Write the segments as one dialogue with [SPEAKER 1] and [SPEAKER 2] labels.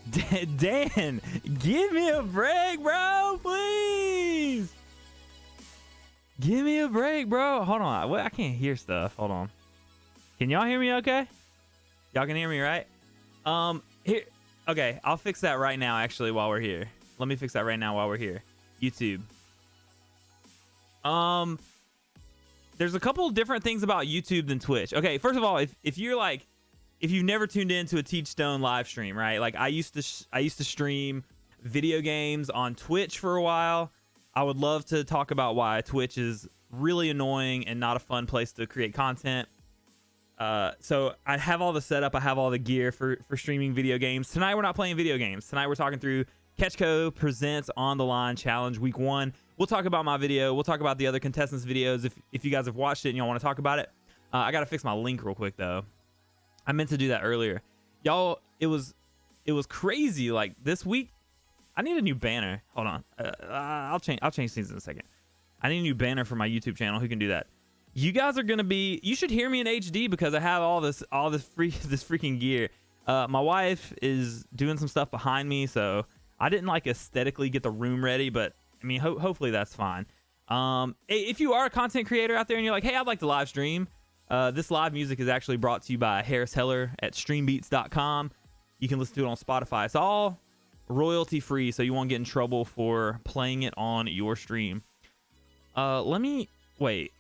[SPEAKER 1] Dan, give me a break, bro, please. Give me a break, bro. Hold on. I can't hear stuff. Hold on. Can y'all hear me okay? Y'all can hear me, right? Here. Okay, I'll fix that right now, actually, while we're here. Let me fix that right now while we're here. YouTube. There's a couple different things about YouTube than Twitch. Okay, first of all, if you're like, if you've never tuned into a Teach Stone live stream, right? Like I used to stream video games on Twitch for a while. I would love to talk about why Twitch is really annoying and not a fun place to create content. So I have all the setup. I have all the gear for streaming video games. Tonight we're not playing video games. Tonight we're talking through Catchco Presents On the Line Challenge Week 1. We'll talk about my video. We'll talk about the other contestants' videos if you guys have watched it and y'all want to talk about it. I got to fix my link real quick though. I meant to do that earlier. Y'all, it was crazy. Like this week, I need a new banner. Hold on. I'll change things in a second. I need a new banner for my YouTube channel. Who can do that? You guys are gonna be. You should hear me in HD because I have all this freaking gear. My wife is doing some stuff behind me, so I didn't like aesthetically get the room ready, but I mean, hopefully that's fine. If you are a content creator out there and you're like, hey, I'd like to live stream. This live music is actually brought to you by Harris Heller at streambeats.com. You can listen to it on Spotify. It's all royalty free, so you won't get in trouble for playing it on your stream. Let me wait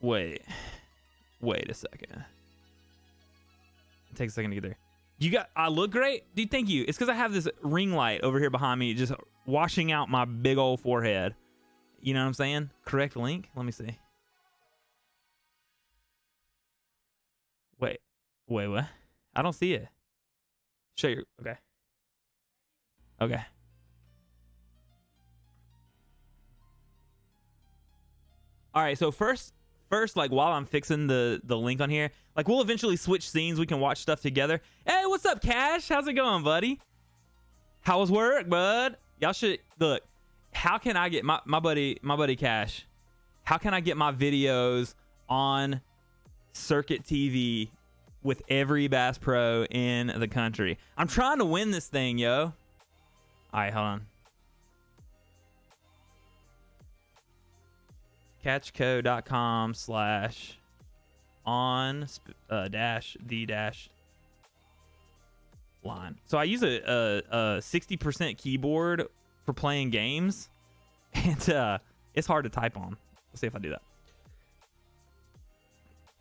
[SPEAKER 1] a second. It takes a second to get there. I look great, dude. Thank you. It's because I have this ring light over here behind me just washing out my big old forehead. You know what I'm saying? Correct link. Let me see. Wait, what? I don't see it. Show your, okay. All right, so first, like while I'm fixing the link on here, like we'll eventually switch scenes. We can watch stuff together. Hey, what's up, Cash? How's it going, buddy? How was work, bud? Y'all should look. How can I get my buddy Cash? How can I get my videos on Circuit TV with every Bass Pro in the country? I'm trying to win this thing, yo. All right, hold on. Catchco.com/on-the-line. So I use a 60% keyboard for playing games, and it's hard to type on. Let's see if I do that.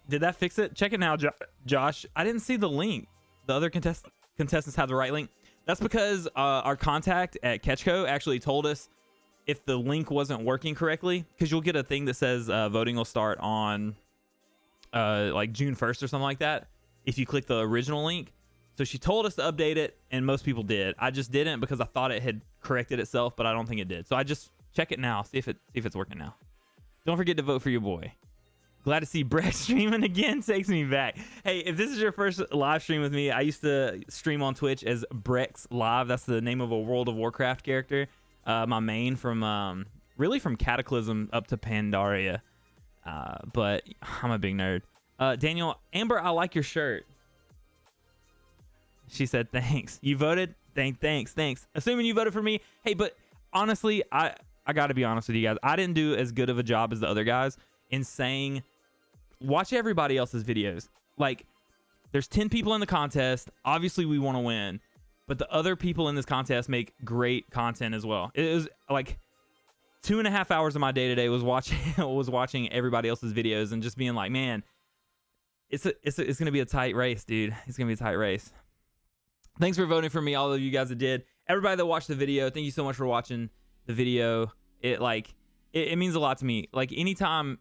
[SPEAKER 1] Did that fix it? Check it now, Josh. I didn't see the link. The other contestants have the right link. That's because our contact at Catchco actually told us if the link wasn't working correctly, because you'll get a thing that says voting will start on like June 1st or something like that if you click the original link. So she told us to update it, and most people did. I just didn't because I thought it had corrected itself, but I don't think it did. So I just check it now, see if it's working now. Don't forget to vote for your boy. Glad to see Brett streaming again. Takes me back. Hey, if this is your first live stream with me, I used to stream on Twitch as Brex Live. That's the name of a World of Warcraft character. My main from really from Cataclysm up to Pandaria. But I'm a big nerd. Daniel, Amber, I like your shirt. She said thanks. You voted? Thanks. Assuming you voted for me. Hey, but honestly, I got to be honest with you guys. I didn't do as good of a job as the other guys in saying watch everybody else's videos. Like, there's 10 people in the contest. Obviously, we want to win. But the other people in this contest make great content as well. It was like 2.5 hours of my day today was watching everybody else's videos and just being like, man, it's gonna be a tight race, dude. It's gonna be a tight race. Thanks for voting for me, all of you guys that did. Everybody that watched the video, thank you so much for watching the video. It means a lot to me. Like, anytime,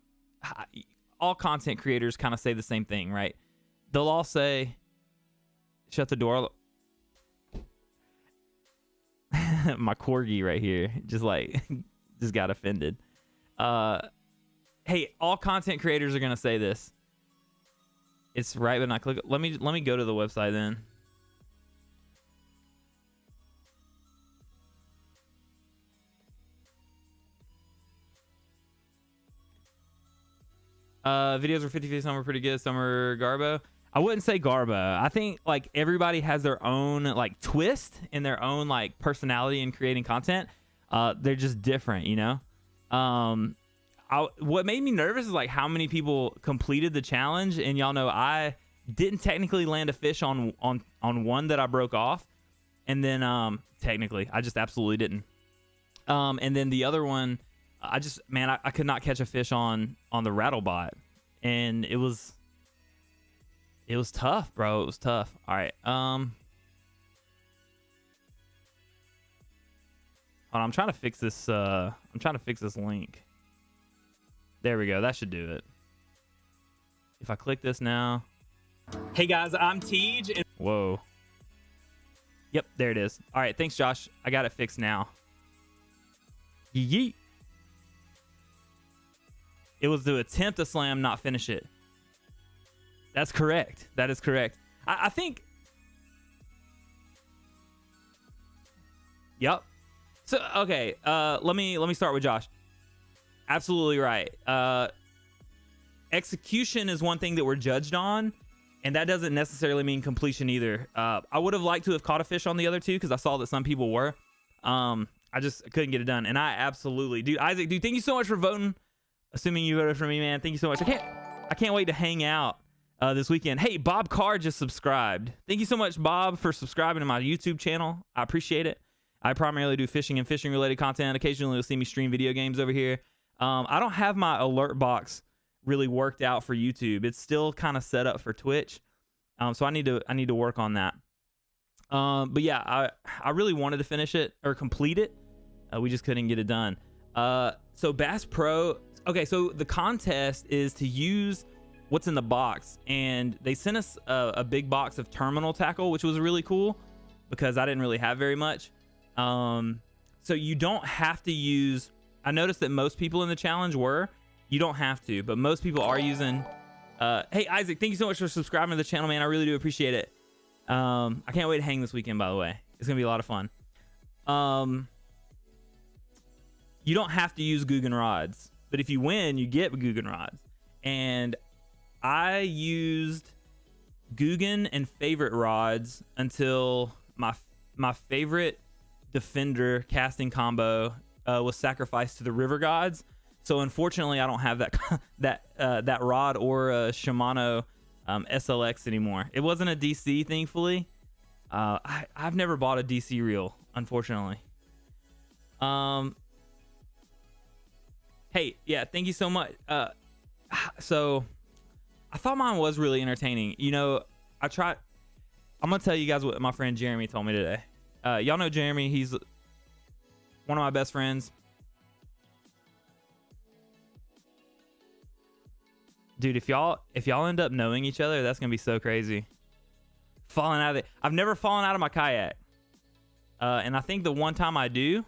[SPEAKER 1] all content creators kind of say the same thing, right? They'll all say, shut the door. My corgi right here just got offended. Hey, all content creators are gonna say this. It's right when I click. Let me go to the website then. Videos were 50-50, some were pretty good, some were garbo. I wouldn't say Garbo. I think like everybody has their own like twist and their own like personality in creating content. They're just different, you know. What made me nervous is like how many people completed the challenge, and y'all know I didn't technically land a fish on one that I broke off, and then technically I just absolutely didn't. And then the other one, I could not catch a fish on the rattlebot, and it was tough, bro. It was tough. All right. Hold on, I'm trying to fix this. I'm trying to fix this link. There we go. That should do it. If I click this now. Hey guys, I'm Tej. And whoa. Yep, there it is. All right, thanks, Josh. I got it fixed now. Yeet. It was to attempt to slam, not finish it. That's correct. That is correct. I think. Yep. So okay. Let me start with Josh. Absolutely right. Execution is one thing that we're judged on, and that doesn't necessarily mean completion either. I would have liked to have caught a fish on the other two because I saw that some people were. I just couldn't get it done, and I absolutely, dude. Isaac, dude, thank you so much for voting. Assuming you voted for me, man. Thank you so much. I can't wait to hang out this weekend. Hey, Bob Carr just subscribed. Thank you so much, Bob, for subscribing to my YouTube channel. I appreciate it. I primarily do fishing and fishing related content. Occasionally you'll see me stream video games over here. I don't have my alert box really worked out for YouTube. It's still kind of set up for Twitch. So I need to work on that. But yeah, I really wanted to finish it or complete it. We just couldn't get it done. So Bass Pro, okay, so the contest is to use what's in the box, and they sent us a big box of terminal tackle, which was really cool because I didn't really have very much. So you don't have to use, I noticed that most people in the challenge you don't have to, but most people are using, hey Isaac, thank you so much for subscribing to the channel, man. I really do appreciate it. I can't wait to hang this weekend, by the way. It's gonna be a lot of fun. You don't have to use Googan rods, but if you win, you get Googan rods. And I used Googan and favorite rods until my favorite defender casting combo was sacrificed to the river gods. So unfortunately, I don't have that rod or a Shimano SLX anymore. It wasn't a DC, thankfully. I've never bought a DC reel, unfortunately. Hey, yeah, thank you so much. So I thought mine was really entertaining. You know, I'm gonna tell you guys what my friend Jeremy told me today. Y'all know Jeremy. He's one of my best friends. Dude, if y'all end up knowing each other, that's gonna be so crazy. Falling out of it. I've never fallen out of my kayak. And I think the one time I do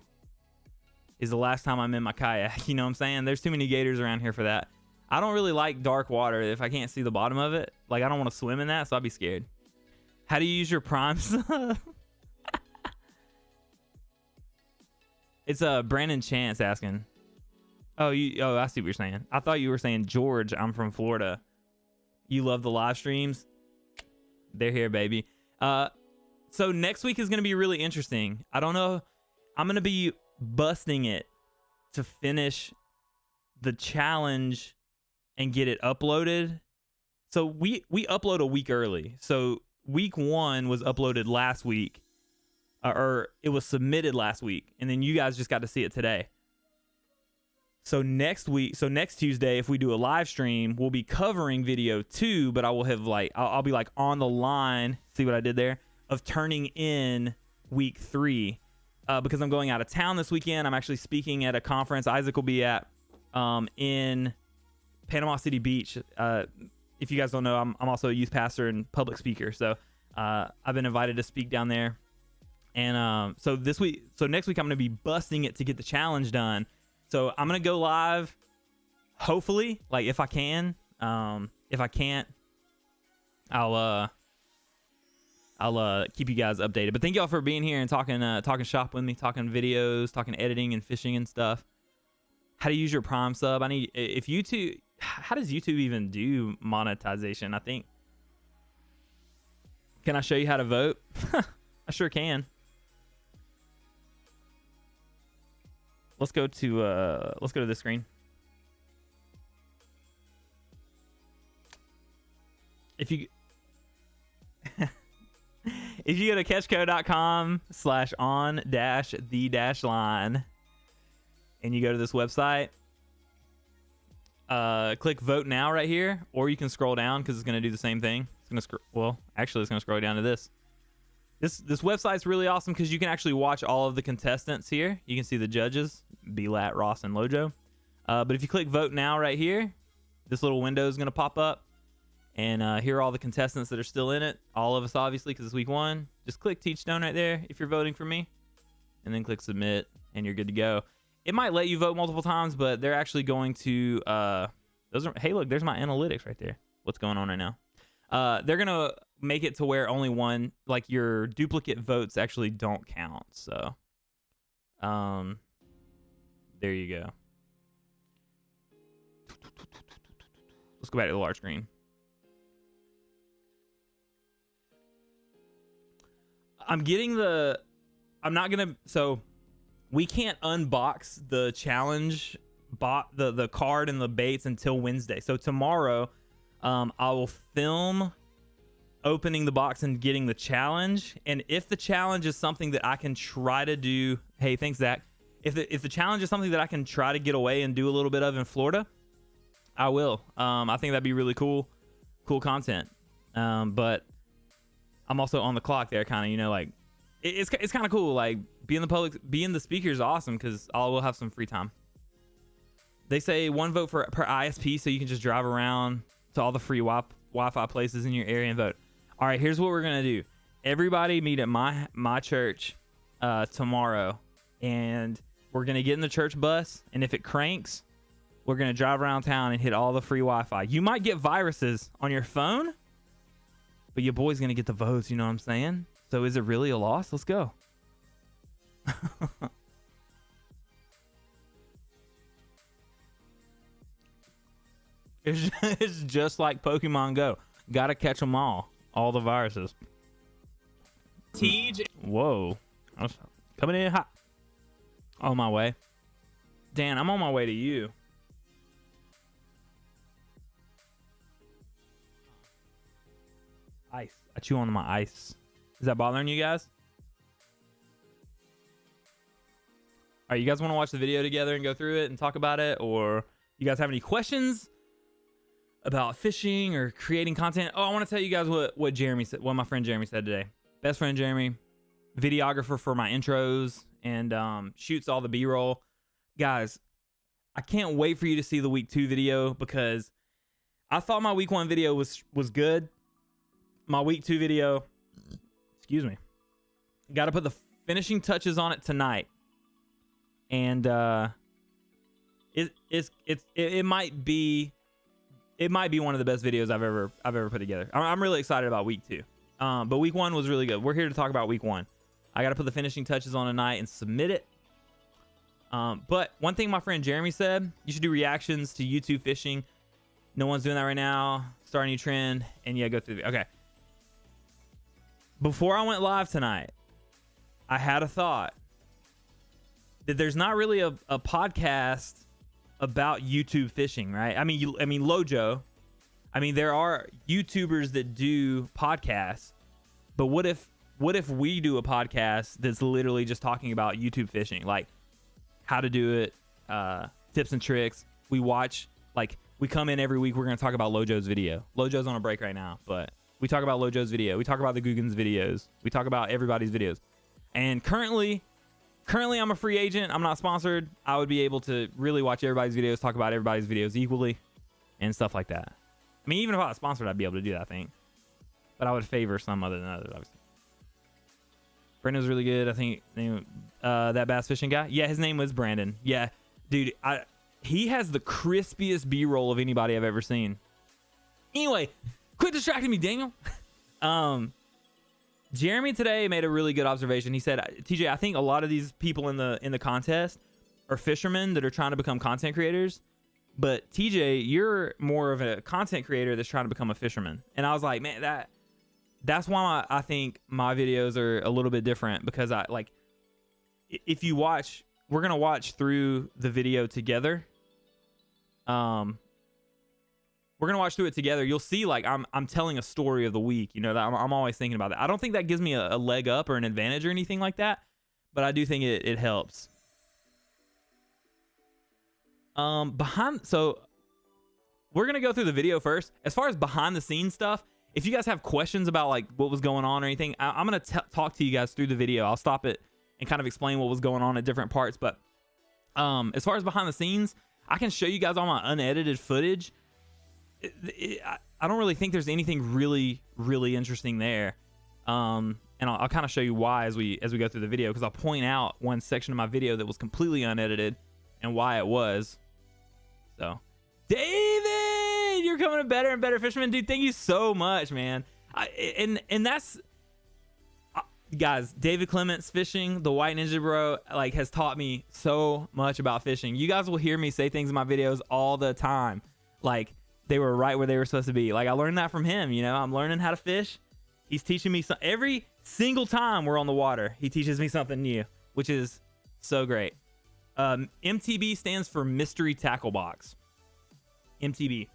[SPEAKER 1] is the last time I'm in my kayak. You know what I'm saying? There's too many gators around here for that. I don't really like dark water if I can't see the bottom of it. Like, I don't want to swim in that, so I'd be scared. How do you use your prime sub? It's Brandon Chance asking. Oh, I see what you're saying. I thought you were saying, George, I'm from Florida. You love the live streams? They're here, baby. So next week is going to be really interesting. I don't know. I'm going to be busting it to finish the challenge and get it uploaded. So we upload a week early. So week 1 was uploaded last week, or it was submitted last week, and then you guys just got to see it today. So next Tuesday, if we do a live stream, we'll be covering video 2, but I will have I'll be like on the line, see what I did there, of turning in week 3, because I'm going out of town this weekend. I'm actually speaking at a conference Isaac will be at in Panama City Beach. If you guys don't know, I'm also a youth pastor and public speaker, so I've been invited to speak down there. And so next week I'm going to be busting it to get the challenge done. So I'm going to go live, hopefully, like if I can. If I can't, I'll keep you guys updated. But thank y'all for being here and talking shop with me, talking videos, talking editing and fishing and stuff. How to use your Prime sub? How does YouTube even do monetization? I think Can I show you how to vote? I sure can. Let's go to this screen. If you if you go to catchco.com/on-the-line and you go to this website, click vote now right here, or you can scroll down because it's going to do the same thing. It's going to actually it's going to scroll down to this. This website's really awesome because you can actually watch all of the contestants here. You can see the judges, B-Lat, Ross, and Lojo. But if you click vote now right here, this little window is going to pop up. And here are all the contestants that are still in it. All of us, obviously, because it's week 1. Just click Teach Stone right there if you're voting for me. And then click Submit, and you're good to go. It might let you vote multiple times, but they're actually going to... hey, look, there's my analytics right there. What's going on right now? They're going to make it to where only one... Like, your duplicate votes actually don't count. So, there you go. Let's go back to the large screen. I'm not gonna, so we can't unbox the challenge the card and the baits until Wednesday. So tomorrow, I will film opening the box and getting the challenge. And if the challenge is something that I can try to do, hey, thanks, Zach. If the challenge is something that I can try to get away and do a little bit of in Florida, I will. I think that'd be really cool content. But I'm also on the clock there, kind of, you know, like it's kind of cool. Like being the speaker is awesome because I will have some free time. They say 1 vote per ISP, so you can just drive around to all the free Wi-Fi places in your area and vote. All right, here's what we're gonna do. Everybody meet at my church tomorrow, and we're gonna get in the church bus. And if it cranks, we're gonna drive around town and hit all the free Wi-Fi. You might get viruses on your phone, but your boy's going to get the votes, you know what I'm saying? So is it really a loss? Let's go. It's just like Pokemon Go. Got to catch them all the viruses. TJ. Whoa. I was coming in hot. On my way. Dan, I'm on my way to you. Ice. I chew on my ice. Is that bothering you guys? All right, you guys want to watch the video together and go through it and talk about it? Or you guys have any questions about fishing or creating content? Oh, I want to tell you guys what Jeremy said, what my friend Jeremy said today. Best friend Jeremy, videographer for my intros and shoots all the B-roll. Guys, I can't wait for you to see the week 2 video because I thought my week 1 video was good. My week 2 video, excuse me, got to put the finishing touches on it tonight, and it might be one of the best videos I've ever put together. I'm really excited about week 2, but week 1 was really good. We're here to talk about week 1. I got to put the finishing touches on tonight and submit it. But one thing my friend Jeremy said, you should do reactions to YouTube fishing. No one's doing that right now. Start a new trend, and yeah, go through the okay. Before I went live tonight, I had a thought that there's not really a podcast about YouTube fishing, right? I mean, Lojo. I mean, there are YouTubers that do podcasts, but what if we do a podcast that's literally just talking about YouTube fishing, like how to do it, tips and tricks. We watch, like, we come in every week. We're going to talk about Lojo's video. Lojo's on a break right now, but we talk about Lojo's video. We talk about the Googan's videos. We talk about everybody's videos. And currently I'm a free agent. I'm not sponsored. I would be able to really watch everybody's videos, talk about everybody's videos equally and stuff like that. I mean, even if I was sponsored, I'd be able to do that, I think. But I would favor some other than others, obviously. Brandon was really good. I think that bass fishing guy. Yeah, his name was Brandon. Yeah, dude, he has the crispiest B-roll of anybody I've ever seen. Anyway, quit distracting me, Daniel. Jeremy today made a really good observation. He said, TJ, I think a lot of these people in the contest are fishermen that are trying to become content creators. But TJ, you're more of a content creator that's trying to become a fisherman. And I was like, man, that's why I think my videos are a little bit different, because I like, if you watch, we're gonna watch through the video together. We're gonna watch through it together. You'll see, like, I'm telling a story of the week. You know, that I'm always thinking about that. I don't think that gives me a leg up or an advantage or anything like that, but I do think it helps. So we're gonna go through the video first. As far as behind the scenes stuff, if you guys have questions about like what was going on or anything, I'm gonna talk to you guys through the video. I'll stop it and kind of explain what was going on at different parts. But as far as behind the scenes, I can show you guys all my unedited footage. I don't really think there's anything really interesting there. And I'll kind of show you why as we go through the video, because I'll point out one section of my video that was completely unedited and why it was. So, David, you're coming a better and better fisherman, dude. Thank you so much, man. And that's guys, David Clements Fishing, the White Ninja Bro, like, has taught me so much about fishing. You guys will hear me say things in my videos all the time, like they were right where they were supposed to be. Like, I learned that from him. You know, I'm learning how to fish. He's teaching me every single time we're on the water. He teaches me something new, which is so great. MTB stands for Mystery Tackle Box. MTB.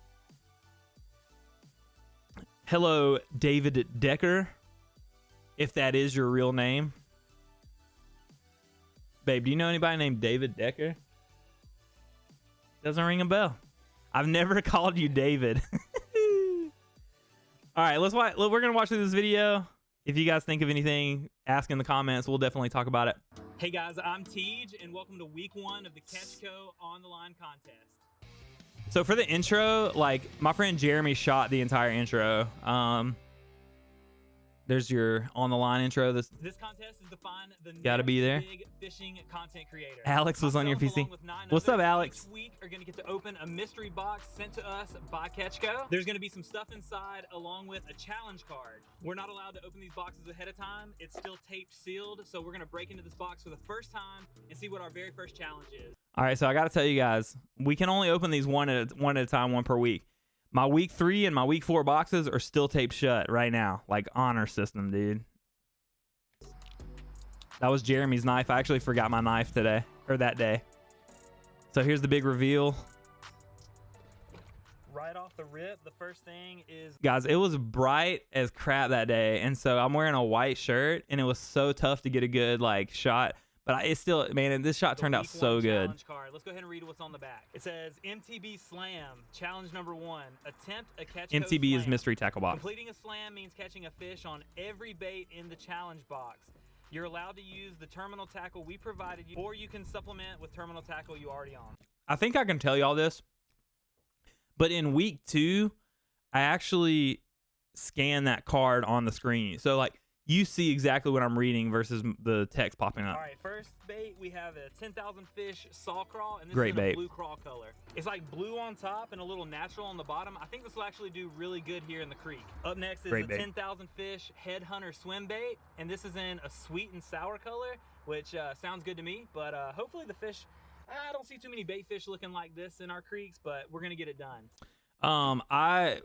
[SPEAKER 1] Hello, David Decker, if that is your real name. Babe, do you know anybody named David Decker? Doesn't ring a bell. I've never called you David. All right, let's watch. We're gonna watch through this video. If you guys think of anything, ask in the comments. We'll definitely talk about it. Hey guys, I'm Tej, and welcome to week 1 of the Catch Co on the line contest. So for the intro, like, my friend Jeremy shot the entire intro. There's your on the line intro. This contest is to find the
[SPEAKER 2] gotta be there.
[SPEAKER 1] Big fishing content creator.
[SPEAKER 2] Alex was on your PC.
[SPEAKER 1] What's up, Alex? Each week are gonna get to open a mystery box sent to us by Catchco. There's gonna be some stuff inside, along with a challenge card. We're not allowed to open these boxes ahead of time. It's still taped sealed, so we're gonna break into this box for the first time and see what our very first challenge is. All right, so I gotta tell you guys, we can only open these one at a time, one per week. My week 3 and my week 4 boxes are still taped shut right now, like honor system, dude. That was Jeremy's knife. I actually forgot my knife today, or that day. So here's the big reveal. Right off the rip, the first thing is, guys, it was bright as crap that day, and so I'm wearing a white shirt, and it was so tough to get a good like shot. But it's still, man, this shot turned out so good. Card. Let's go ahead and read what's on the back. It says, MTB Slam, challenge number 1. Attempt a catch. MTB is mystery tackle box. Completing a slam means catching a fish on every bait in the challenge box. You're allowed to use the terminal tackle we provided you, or you can supplement with terminal tackle you already on. I think I can tell you all this, but in week 2, I actually scanned that card on the screen. So, like, you see exactly what I'm reading versus the text popping up. All right, first bait, we have a 10,000 fish saw crawl, and this is in a blue crawl color. It's like blue on top and a little natural on the bottom. I think this will actually do really good here in the creek. Up next is a 10,000 fish headhunter swim bait, and this is in a sweet and sour color, which sounds good to me, but hopefully the fish, I don't see too many bait fish looking like this in our creeks, but we're gonna get it done. I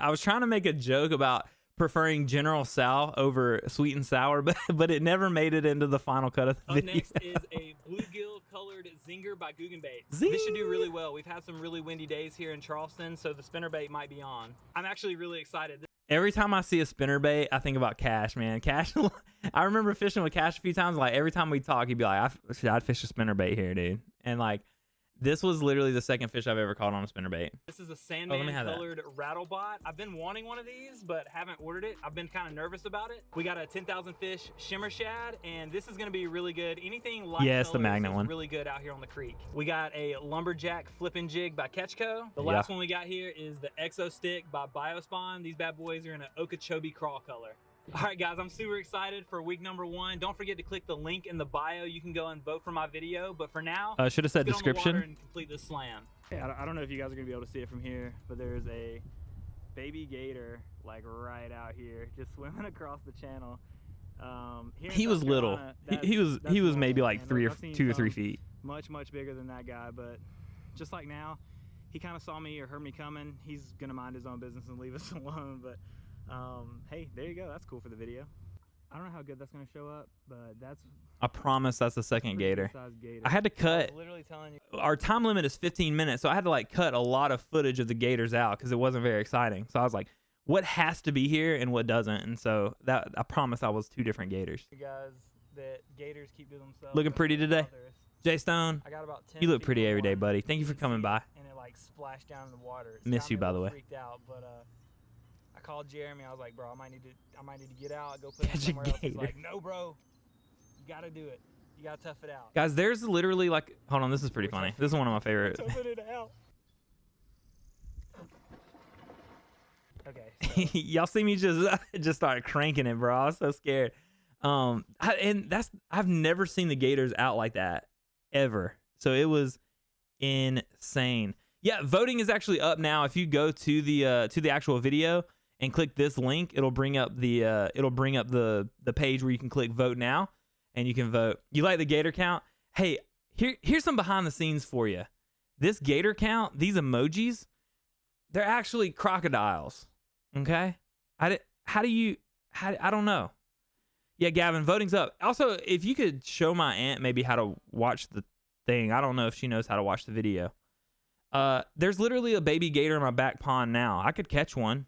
[SPEAKER 1] was trying to make a joke about preferring General Tso over sweet and sour, but it never made it into the final cut of the video. Up next is a bluegill colored zinger by Googan bait. This should do really well. We've had some really windy days here in Charleston, so the spinnerbait might be on. I'm actually really excited. Every time I see a spinnerbait, I think about Cash, man. Cash, I remember fishing with Cash a few times. Like, every time we talk, he'd be like, I'd fish a spinnerbait here, dude. And like, this was literally the second fish I've ever caught on a spinnerbait. This is a Sandman colored rattlebot. I've been wanting one of these, but haven't ordered it. I've been kind of nervous about it. We got a 10,000 fish shimmer shad, and this is going to be really good. Anything light colors the magnet one, really good out here on the creek. We got a lumberjack flipping jig by Catchco. The last one we got here is the Exo Stick by Biospawn. These bad boys are in an Okeechobee crawl color. All right, guys, I'm super excited for week number 1. Don't forget to click the link in the bio. You can go and vote for my video. But for now, should have said description and complete this slam. Hey, I don't know if you guys are gonna be able to see it from here, but there's a baby gator like right out here, just swimming across the channel. He was little. He was maybe like 2 or 3 feet. Much bigger than that guy, but just like now, he kind of saw me or heard me coming. He's gonna mind his own business and leave us alone, but.
[SPEAKER 2] Hey, there you go. That's cool for the video. I don't know how good that's gonna show up, but that's.
[SPEAKER 1] I promise that's the second gator.
[SPEAKER 2] Gator.
[SPEAKER 1] I had to cut.
[SPEAKER 2] I was literally telling you.
[SPEAKER 1] Our time limit is 15 minutes, so I had to like cut a lot of footage of the gators out because it wasn't very exciting. So I was like, what has to be here and what doesn't? And so that I promise I was 2 different gators.
[SPEAKER 2] You guys, that gators keep to themselves.
[SPEAKER 1] Looking pretty today, Jay Stone.
[SPEAKER 2] I got about 10
[SPEAKER 1] you look pretty every day, buddy. Thank you for coming by.
[SPEAKER 2] And it like splashed down in the water.
[SPEAKER 1] Miss you, by the way.
[SPEAKER 2] Freaked out, but I called Jeremy. I was like, bro, I might need to get out, go put it somewhere else. He's like, no, bro, you gotta do it. You gotta tough it out.
[SPEAKER 1] Guys, there's literally like, hold on, this is pretty funny. This is one of my favorites.
[SPEAKER 2] Toughing it out. Okay. So.
[SPEAKER 1] Y'all see me just start cranking it, bro. I was so scared. I've never seen the gators out like that ever. So it was insane. Yeah, voting is actually up now. If you go to the actual video and click this link, it'll bring up the page where you can click vote now and you can vote. You like the gator count? Hey, here's some behind the scenes for you. This gator count, these emojis, they're actually crocodiles. Okay? I don't know. Yeah, Gavin, voting's up. Also, if you could show my aunt maybe how to watch the thing. I don't know if she knows how to watch the video. There's literally a baby gator in my back pond now. I could catch one.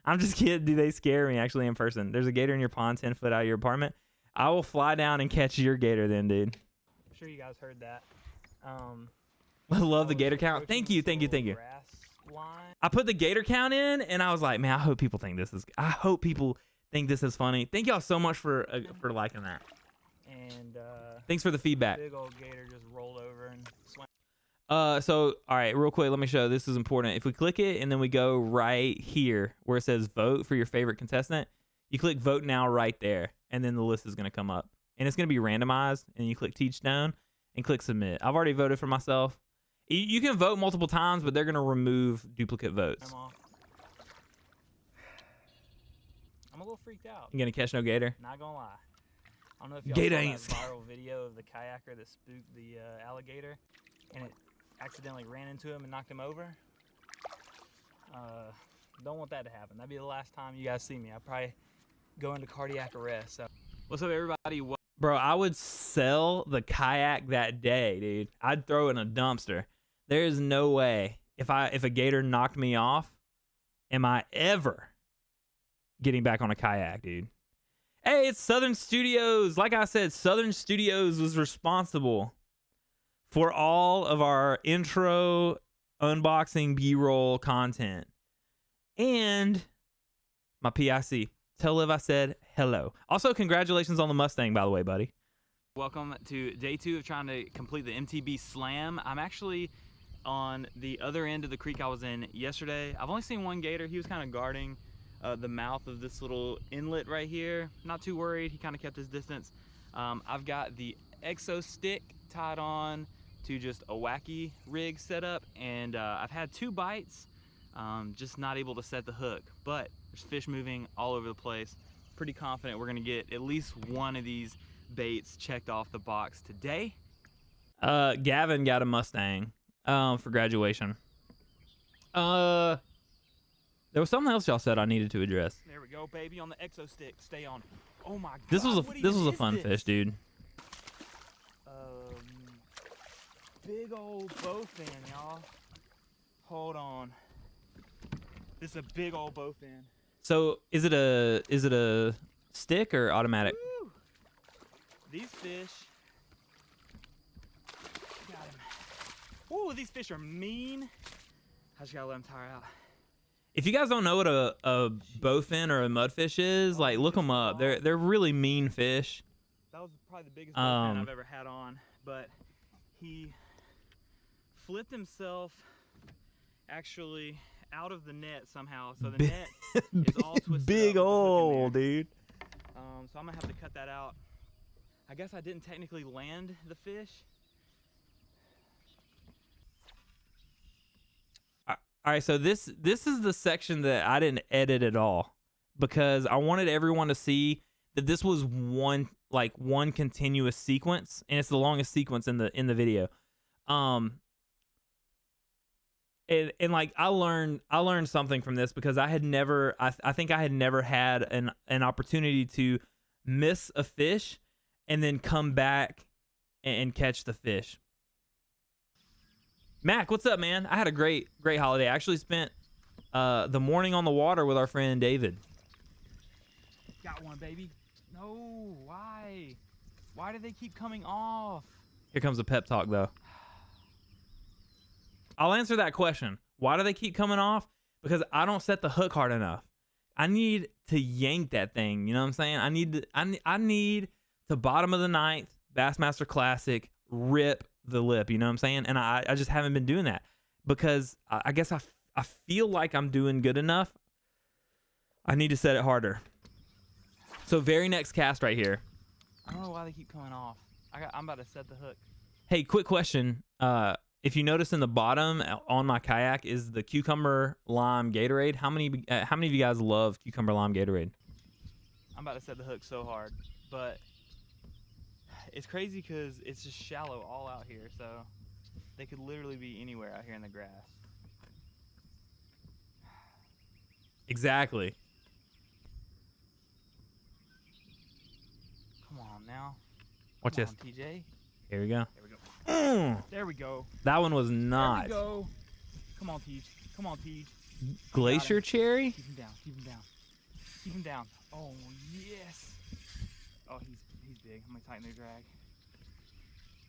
[SPEAKER 1] I'm just kidding. Do they scare me actually in person? There's a gator in your pond 10 foot out of your apartment. I will fly down and catch your gator then, dude.
[SPEAKER 2] I'm sure you guys heard that.
[SPEAKER 1] I love the gator count. Thank you. I put the gator count in and I was like, man, I hope people think this is funny. Thank y'all so much for liking that.
[SPEAKER 2] And
[SPEAKER 1] thanks for the feedback.
[SPEAKER 2] Big old gator just rolled over and swam.
[SPEAKER 1] So all right, real quick, let me show. This is important. If we click it and then we go right here where it says vote for your favorite contestant, you click vote now right there, and then the list is gonna come up. And it's gonna be randomized, and you click teach down and click submit. I've already voted for myself. You can vote multiple times, but they're gonna remove duplicate votes.
[SPEAKER 2] I'm a little freaked out.
[SPEAKER 1] You gonna catch no gator?
[SPEAKER 2] Not gonna lie. I don't know if y'all saw that viral video of the kayaker that spooked the alligator, and it accidentally ran into him and knocked him over. Don't want that to happen. That'd be the last time you guys see me. I'd probably go into cardiac arrest. So. What's up, everybody?
[SPEAKER 1] Bro, I would sell the kayak that day, dude. I'd throw it in a dumpster. There is no way if a gator knocked me off, am I ever getting back on a kayak, dude. Hey, it's Southern Studios. Like I said, Southern Studios was responsible for all of our intro, unboxing, B-roll content. And my PIC. Tell Liv I said hello. Also, congratulations on the Mustang, by the way, buddy.
[SPEAKER 2] Welcome to day 2 of trying to complete the MTB Slam. I'm actually on the other end of the creek I was in yesterday. I've only seen one gator. He was kind of guarding the mouth of this little inlet right here. Not too worried. He kind of kept his distance. I've got the exo stick tied on to just a wacky rig setup, and I've had 2 bites, just not able to set the hook, but there's fish moving all over the place. Pretty confident we're gonna get at least one of these baits checked off the box today.
[SPEAKER 1] Gavin got a Mustang for graduation. There was something else y'all said I needed to address.
[SPEAKER 2] There we go, baby, on the exo stick. Stay on. Oh my god.
[SPEAKER 1] This was a fun fish, dude.
[SPEAKER 2] Big old bowfin, y'all. Hold on. This is a big old bowfin.
[SPEAKER 1] So is it a stick or automatic?
[SPEAKER 2] Woo. These fish. Got him. Ooh, these fish are mean. I just gotta let them tire out.
[SPEAKER 1] If you guys don't know what a bowfin or a mudfish is, like look them up. They're really mean fish.
[SPEAKER 2] That was probably the biggest bowfin I've ever had on, but he flipped himself actually out of the net somehow, so the net is all twisted.
[SPEAKER 1] Big old dude.
[SPEAKER 2] So I'm gonna have to cut that out. I guess I didn't technically land the fish.
[SPEAKER 1] All right, so this is the section that I didn't edit at all because I wanted everyone to see that this was one continuous sequence, and it's the longest sequence in the video. And like I learned something from this because I had never I think I had never had an opportunity to miss a fish and then come back and catch the fish. Mac, what's up, man? I had a great holiday. I actually spent the morning on the water with our friend David.
[SPEAKER 2] Got one, baby. No, why? Why do they keep coming off?
[SPEAKER 1] Here comes a pep talk, though. I'll answer that question. Why do they keep coming off? Because I don't set the hook hard enough. I need to yank that thing. You know what I'm saying? I need to bottom of the ninth, Bassmaster Classic, rip the lip. You know what I'm saying? And I just haven't been doing that because I guess I feel like I'm doing good enough. I need to set it harder. So very next cast right here.
[SPEAKER 2] I don't know why they keep coming off. I'm about to set the hook.
[SPEAKER 1] Hey, quick question. If you notice in the bottom on my kayak is the cucumber lime Gatorade. How many of you guys love cucumber lime Gatorade?
[SPEAKER 2] I'm about to set the hook so hard, but it's crazy because it's just shallow all out here, so they could literally be anywhere out here in the grass.
[SPEAKER 1] Exactly.
[SPEAKER 2] Come on now.
[SPEAKER 1] Watch this.
[SPEAKER 2] TJ.
[SPEAKER 1] Here we go.
[SPEAKER 2] There we go. There we go.
[SPEAKER 1] That one was not.
[SPEAKER 2] There we go. Come on, Teej. Come on, Teej.
[SPEAKER 1] Glacier cherry?
[SPEAKER 2] Keep him down. Keep him down. Keep him down. Oh, yes. Oh, he's big. I'm going to tighten the drag.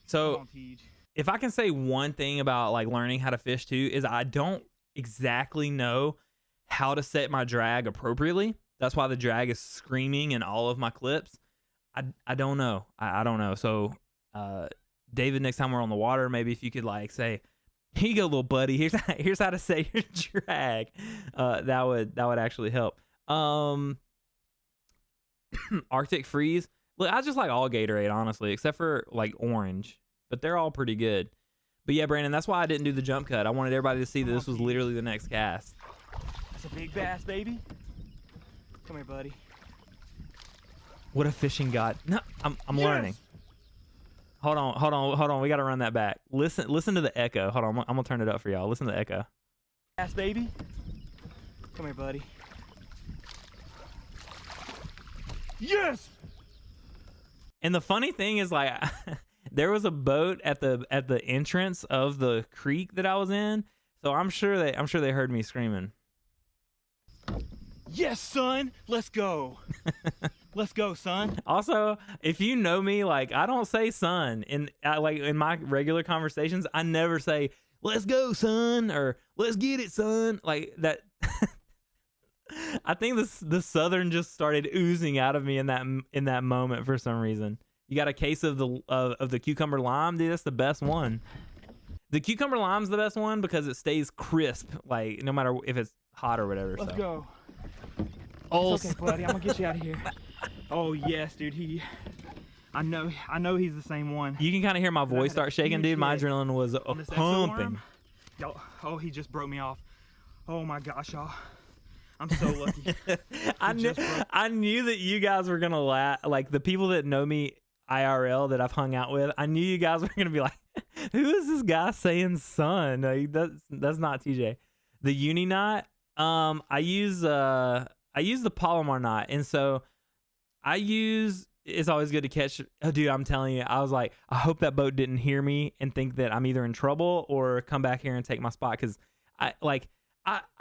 [SPEAKER 1] So,
[SPEAKER 2] come on, Teej.
[SPEAKER 1] If I can say one thing about like learning how to fish too, is I don't exactly know how to set my drag appropriately. That's why the drag is screaming in all of my clips. I don't know. I don't know. So, David, next time we're on the water, maybe if you could like say, "Here you go, little buddy. Here's how to set your drag." That would actually help. Arctic Freeze. Look, I just like all Gatorade, honestly, except for like orange, but they're all pretty good. But yeah, Brandon, that's why I didn't do the jump cut. I wanted everybody to see that this was literally the next cast.
[SPEAKER 2] That's a big bass, baby. Come here, buddy.
[SPEAKER 1] What a fishing god. No, I'm learning. Hold on. We got to run that back. Listen to the echo. Hold on. I'm going to turn it up for y'all. Listen to the echo.
[SPEAKER 2] Bass, baby. Come here, buddy. Yes!
[SPEAKER 1] And the funny thing is like there was a boat at the entrance of the creek that I was in. So I'm sure they heard me screaming.
[SPEAKER 2] Yes, son. Let's go. Let's go, son.
[SPEAKER 1] Also, if you know me, like I don't say son in my regular conversations. I never say "Let's go, son" or "Let's get it, son." Like that. I think the Southern just started oozing out of me in that moment for some reason. You got a case of the cucumber lime, dude. That's the best one. The cucumber lime's the best one because it stays crisp, like no matter if it's hot or whatever.
[SPEAKER 2] Let's
[SPEAKER 1] so.
[SPEAKER 2] go.
[SPEAKER 1] Oh,
[SPEAKER 2] it's okay, buddy. I'm gonna get you out of here. Oh yes, dude. I know he's the same one.
[SPEAKER 1] You can kind of hear my voice start shaking, dude. My adrenaline was pumping.
[SPEAKER 2] Yo, oh, he just broke me off. Oh my gosh, y'all. I'm so lucky.
[SPEAKER 1] I knew that you guys were gonna laugh. Like the people that know me IRL that I've hung out with, I knew you guys were gonna be like, "Who is this guy saying son?" That's not TJ. The uni knot. I use the Palomar knot, and so it's always good to catch. Oh, dude, I'm telling you, I was like, I hope that boat didn't hear me and think that I'm either in trouble or come back here and take my spot, because I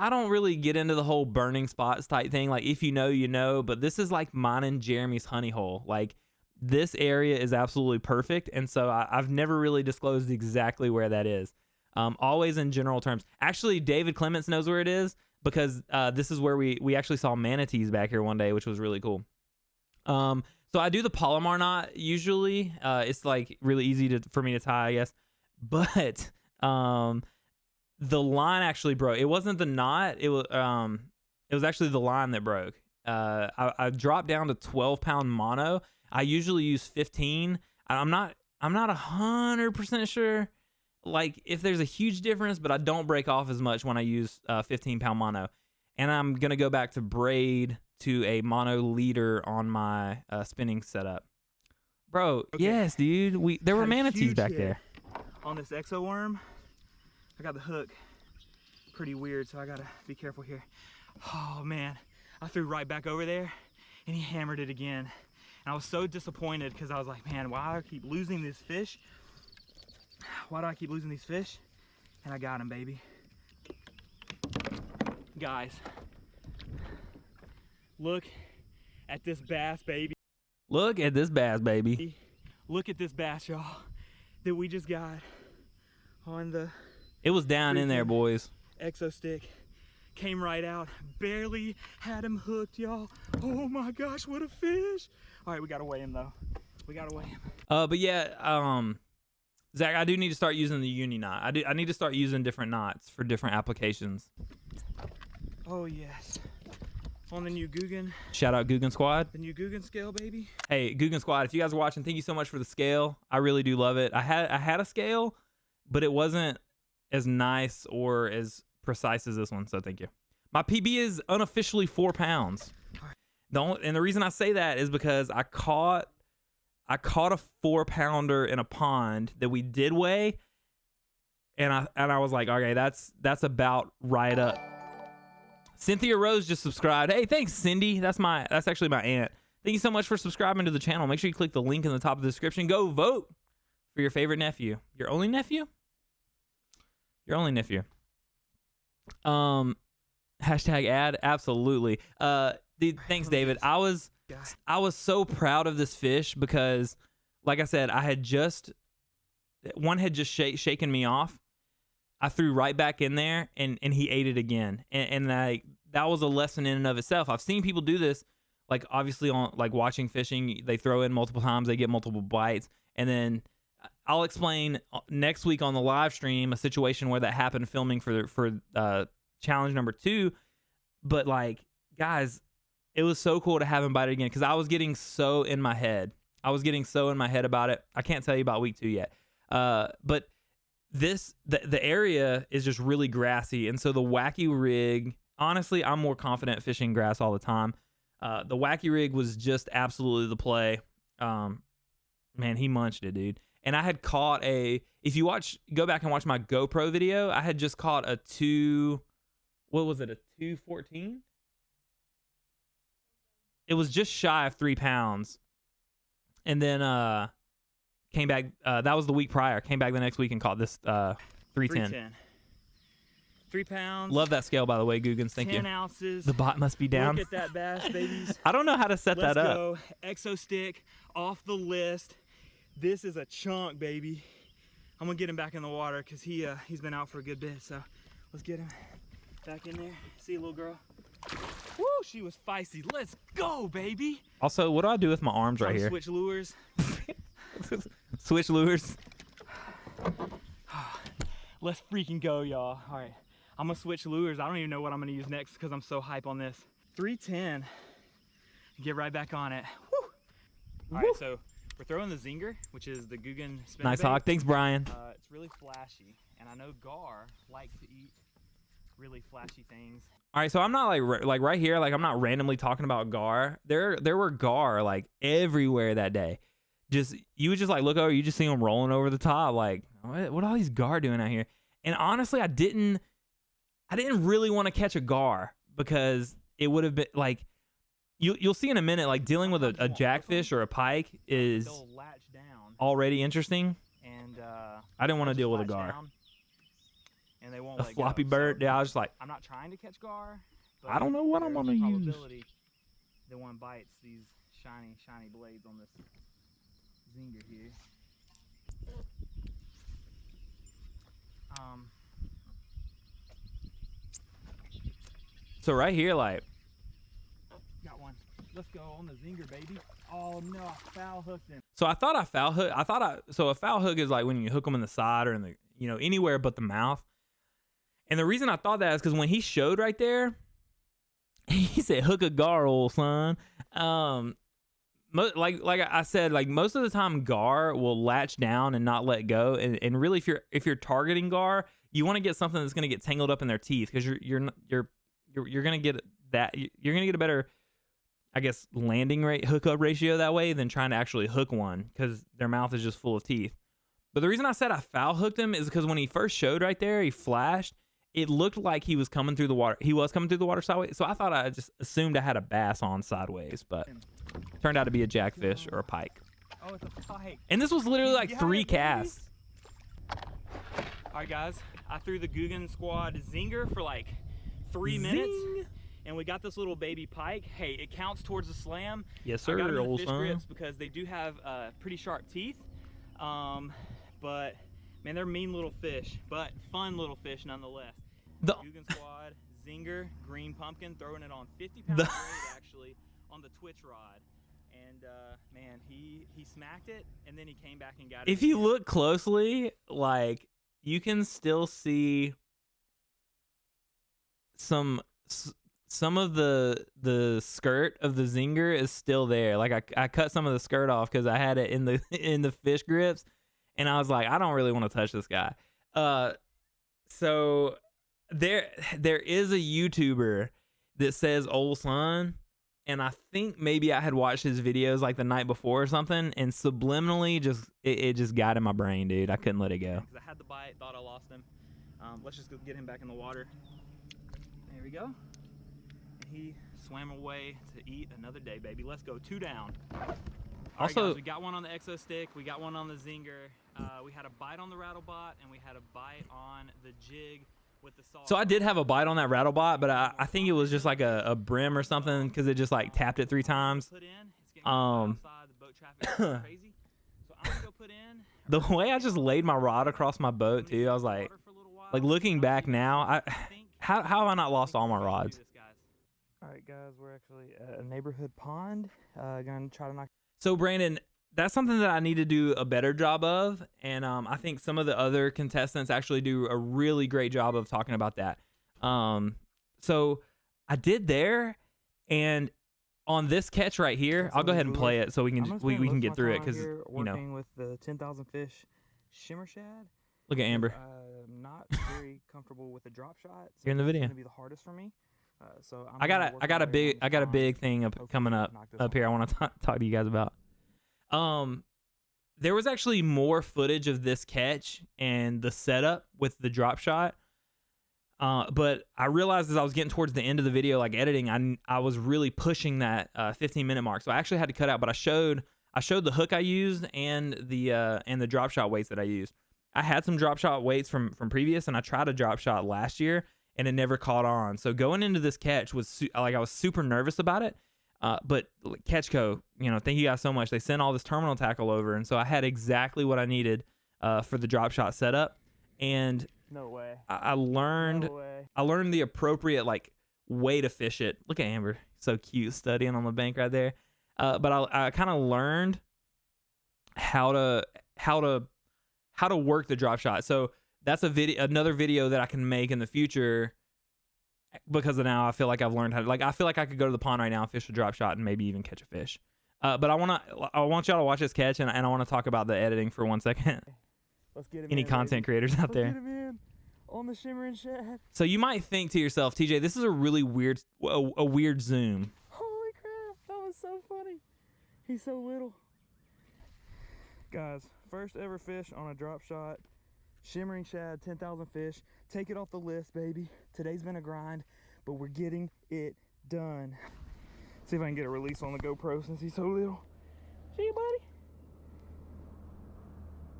[SPEAKER 1] don't really get into the whole burning spots type thing. Like if you know, you know, but this is like mine and Jeremy's honey hole. Like this area is absolutely perfect, and so I've never really disclosed exactly where that is. Always in general terms. Actually, David Clements knows where it is, because this is where we actually saw manatees back here one day, which was really cool. So I do the Palomar knot usually. It's like really easy for me to tie, I guess. But the line actually broke. It wasn't the knot. It was actually the line that broke. I dropped down to 12-pound mono. I usually use 15. I'm not 100% sure like if there's a huge difference, but I don't break off as much when I use 15-pound mono. And I'm gonna go back to braid to a mono leader on my spinning setup. Bro, okay. Yes, dude. There were manatees back there.
[SPEAKER 2] On this exo worm, I got the hook pretty weird, so I gotta be careful here. Oh man, I threw right back over there and he hammered it again. And I was so disappointed because I was like, man, why do I keep losing this fish? Why do I keep losing these fish? And I got him, baby. Guys, look at this bass, baby.
[SPEAKER 1] Look at this bass, baby.
[SPEAKER 2] Look at this bass, y'all, that we just got on the...
[SPEAKER 1] It was down in there, boys.
[SPEAKER 2] Exo stick. Came right out. Barely had him hooked, y'all. Oh my gosh, what a fish. All right, we gotta weigh him though. We gotta weigh him.
[SPEAKER 1] But yeah, Zach, I do need to start using the uni knot. I need to start using different knots for different applications.
[SPEAKER 2] Oh yes. On the new Googan.
[SPEAKER 1] Shout out Googan Squad.
[SPEAKER 2] The new Googan scale, baby.
[SPEAKER 1] Hey, Googan Squad, if you guys are watching, thank you so much for the scale. I really do love it. I had a scale, but it wasn't as nice or as precise as this one, so thank you. My PB is unofficially 4 pounds. And the reason I say that is because I caught a 4-pounder in a pond that we did weigh, and I was like, okay, that's about right up. Cynthia Rose just subscribed. Hey, thanks, Cindy. That's actually my aunt. Thank you so much for subscribing to the channel. Make sure you click the link in the top of the description. Go vote for your favorite nephew. Your only nephew? Your only nephew. Hashtag ad. Absolutely. Dude, thanks, David. I was so proud of this fish because, like I said, one had just shaken me off. I threw right back in there, and he ate it again. And that was a lesson in and of itself. I've seen people do this, like obviously on like watching fishing. They throw in multiple times, they get multiple bites, and then I'll explain next week on the live stream a situation where that happened filming for challenge number 2. But like, guys, it was so cool to have him bite it again because I was getting so in my head. About it. I can't tell you about week 2 yet. But the area is just really grassy, and so the wacky rig, honestly, I'm more confident fishing grass all the time. The wacky rig was just absolutely the play. Man, he munched it, dude. And I had caught if you go back and watch my GoPro video, I had just caught a 214? It was just shy of 3 pounds. And then came back, that was the week prior, came back the next week and caught this 310.
[SPEAKER 2] 3 pounds.
[SPEAKER 1] Love that scale, by the way, Googans. Thank you.
[SPEAKER 2] 10 ounces.
[SPEAKER 1] The bot must be down.
[SPEAKER 2] Look at that bass, babies.
[SPEAKER 1] I don't know how to set that up.
[SPEAKER 2] Let's go. Exo stick off the list. This is a chunk, baby. I'm gonna get him back in the water because he's been out for a good bit. So let's get him back in there. See, little girl. Woo, she was feisty. Let's go, baby.
[SPEAKER 1] Also, what do I do with my arms right here?
[SPEAKER 2] Switch lures.
[SPEAKER 1] Switch lures.
[SPEAKER 2] Let's freaking go, y'all. All right, I'm gonna switch lures. I don't even know what I'm gonna use next because I'm so hype on this. 310. Get right back on it. Woo. All right, so we're throwing the zinger, which is the Googan spinnerbait.
[SPEAKER 1] Nice hawk. Thanks, Brian.
[SPEAKER 2] It's really flashy, and I know Gar likes to eat really flashy things.
[SPEAKER 1] All right, so I'm not like right here, like I'm not randomly talking about gar. There were gar like everywhere that day. Just you would just like look over, you just see them rolling over the top. Like what are all these gar doing out here? And honestly, I didn't really want to catch a gar because it would have been like you'll see in a minute. Like dealing with a jackfish or a pike is already interesting. And I didn't want to deal with a gar.
[SPEAKER 2] And they won't
[SPEAKER 1] a floppy bird. So, yeah, I was just like,
[SPEAKER 2] I'm not trying to catch gar. But
[SPEAKER 1] I don't know what I'm gonna use.
[SPEAKER 2] The one bites these shiny blades on this zinger here.
[SPEAKER 1] So right here, like,
[SPEAKER 2] got one. Let's go on the zinger, baby. Oh no, I foul hooked him.
[SPEAKER 1] So I thought I foul hook. So a foul hook is like when you hook them in the side or in the anywhere but the mouth. And the reason I thought that is because when he showed right there, he said, "Hook a gar, old son." Like I said, like most of the time, gar will latch down and not let go. And really, if you're targeting gar, you want to get something that's going to get tangled up in their teeth because you're going to get that. You're going to get a better, I guess, landing rate hookup ratio that way than trying to actually hook one because their mouth is just full of teeth. But the reason I said I foul hooked him is because when he first showed right there, he flashed. it looked like he was coming through the water. He was coming through the water sideways. So I thought, I just assumed I had a bass on sideways, but turned out to be a jackfish or a pike.
[SPEAKER 2] Oh, it's a pike.
[SPEAKER 1] And this was literally like 3 casts.
[SPEAKER 2] All right, guys. I threw the Googan squad zinger for like 3 minutes. And we got this little baby pike. Hey, it counts towards the slam.
[SPEAKER 1] Yes, sir.
[SPEAKER 2] I got them in
[SPEAKER 1] old
[SPEAKER 2] fish
[SPEAKER 1] son.
[SPEAKER 2] grips because they do have pretty sharp teeth. But man, they're mean little fish, but fun little fish nonetheless.
[SPEAKER 1] The
[SPEAKER 2] Googan squad, zinger, green pumpkin, throwing it on 50-pound braid actually on the twitch rod. And man, he smacked it, and then he came back and got it.
[SPEAKER 1] If you look closely, like, you can still see some of the skirt of the zinger is still there. Like I cut some of the skirt off because I had it in the fish grips, and I was like, I don't really want to touch this guy. So there is a YouTuber that says old son, and I think maybe I had watched his videos like the night before or something, and subliminally it just got in my brain, dude. I couldn't let it go.
[SPEAKER 2] Because I had the bite, thought I lost him. Let's just go get him back in the water. There we go. And he swam away to eat another day, baby. Let's go. 2 down. All right, guys, we got one on the exo stick. We got one on the zinger. We had a bite on the rattlebot, and we had a bite on the jig with the saw.
[SPEAKER 1] So I did have a bite on that rattlebot, but I think it was just like a brim or something because it just like tapped it 3 times.
[SPEAKER 2] Put in. It's getting outside. The boat traffic is crazy. So I'm gonna go put in.
[SPEAKER 1] The way I just laid my rod across my boat too, I was like looking back now, how have I not lost all my rods?
[SPEAKER 2] All right, guys, we're actually at a neighborhood pond. Gonna try to knock.
[SPEAKER 1] So Brandon, that's something that I need to do a better job of, and I think some of the other contestants actually do a really great job of talking about that. So I did there, and on this catch right here, I'll go ahead and play it so we can get through it because you know.
[SPEAKER 2] Working with the 10,000 fish shimmer shad.
[SPEAKER 1] Look at Amber.
[SPEAKER 2] I'm not very comfortable with a drop shot. So
[SPEAKER 1] You're in the video.
[SPEAKER 2] It's gonna be the hardest for me. So
[SPEAKER 1] I got a big thing coming up here. I want to talk to you guys about. There was actually more footage of this catch and the setup with the drop shot. But I realized as I was getting towards the end of the video, like editing, I was really pushing that 15-minute mark. So I actually had to cut out. But I showed the hook I used and the drop shot weights that I used. I had some drop shot weights from previous, and I tried a drop shot last year, and it never caught on. So going into this catch was I was super nervous about it. But Catchco, thank you guys so much. They sent all this terminal tackle over, and so I had exactly what I needed for the drop shot setup. And
[SPEAKER 2] no way.
[SPEAKER 1] I learned the appropriate way to fish it. Look at Amber, so cute, studying on the bank right there. But I kind of learned how to work the drop shot. So that's another video that I can make in the future. Because of now, I feel like I've learned how to, I feel like I could go to the pond right now and fish a drop shot and maybe even catch a fish. But I want y'all to watch this catch, and I want to talk about the editing for 1 second.
[SPEAKER 2] Let's get him
[SPEAKER 1] Any
[SPEAKER 2] in,
[SPEAKER 1] content
[SPEAKER 2] baby.
[SPEAKER 1] creators out there?
[SPEAKER 2] Let's get him in on the shimmering shad.
[SPEAKER 1] So you might think to yourself, TJ, this is a really weird zoom.
[SPEAKER 2] Holy crap, that was so funny. He's so little. Guys, first ever fish on a drop shot. Shimmering shad, 10,000 fish. Take it off the list, baby. Today's been a grind, but we're getting it done. See if I can get a release on the GoPro since he's so little. See you, buddy.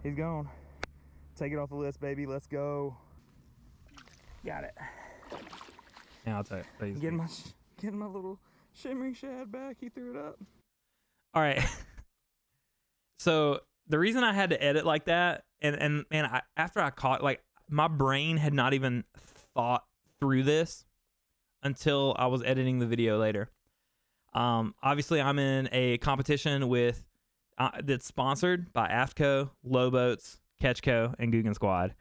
[SPEAKER 2] He's gone. Take it off the list, baby. Let's go. Got it.
[SPEAKER 1] Yeah, I'll tell you.
[SPEAKER 2] Getting my little shimmering shad back. He threw it up.
[SPEAKER 1] All right. So the reason I had to edit like that, and man, after I caught, my brain had not even thought through this until I was editing the video later. Obviously, I'm in a competition with that's sponsored by AFTCO, Low Boats, Catchco, and Googan Squad,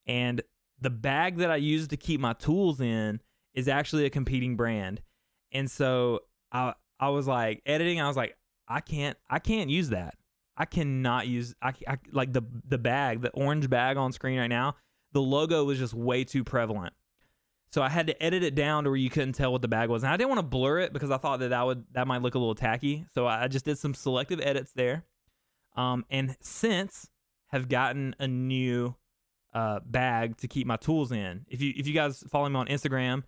[SPEAKER 1] and the bag that I use to keep my tools in is actually a competing brand, and so I was like editing. I was like, I can't use that. I cannot use like the bag, the orange bag on screen right now. The logo was just way too prevalent, so I had to edit it down to where you couldn't tell what the bag was. And I didn't want to blur it because I thought that might look a little tacky. So I just did some selective edits there, and since have gotten a new bag to keep my tools in. If you guys follow me on Instagram,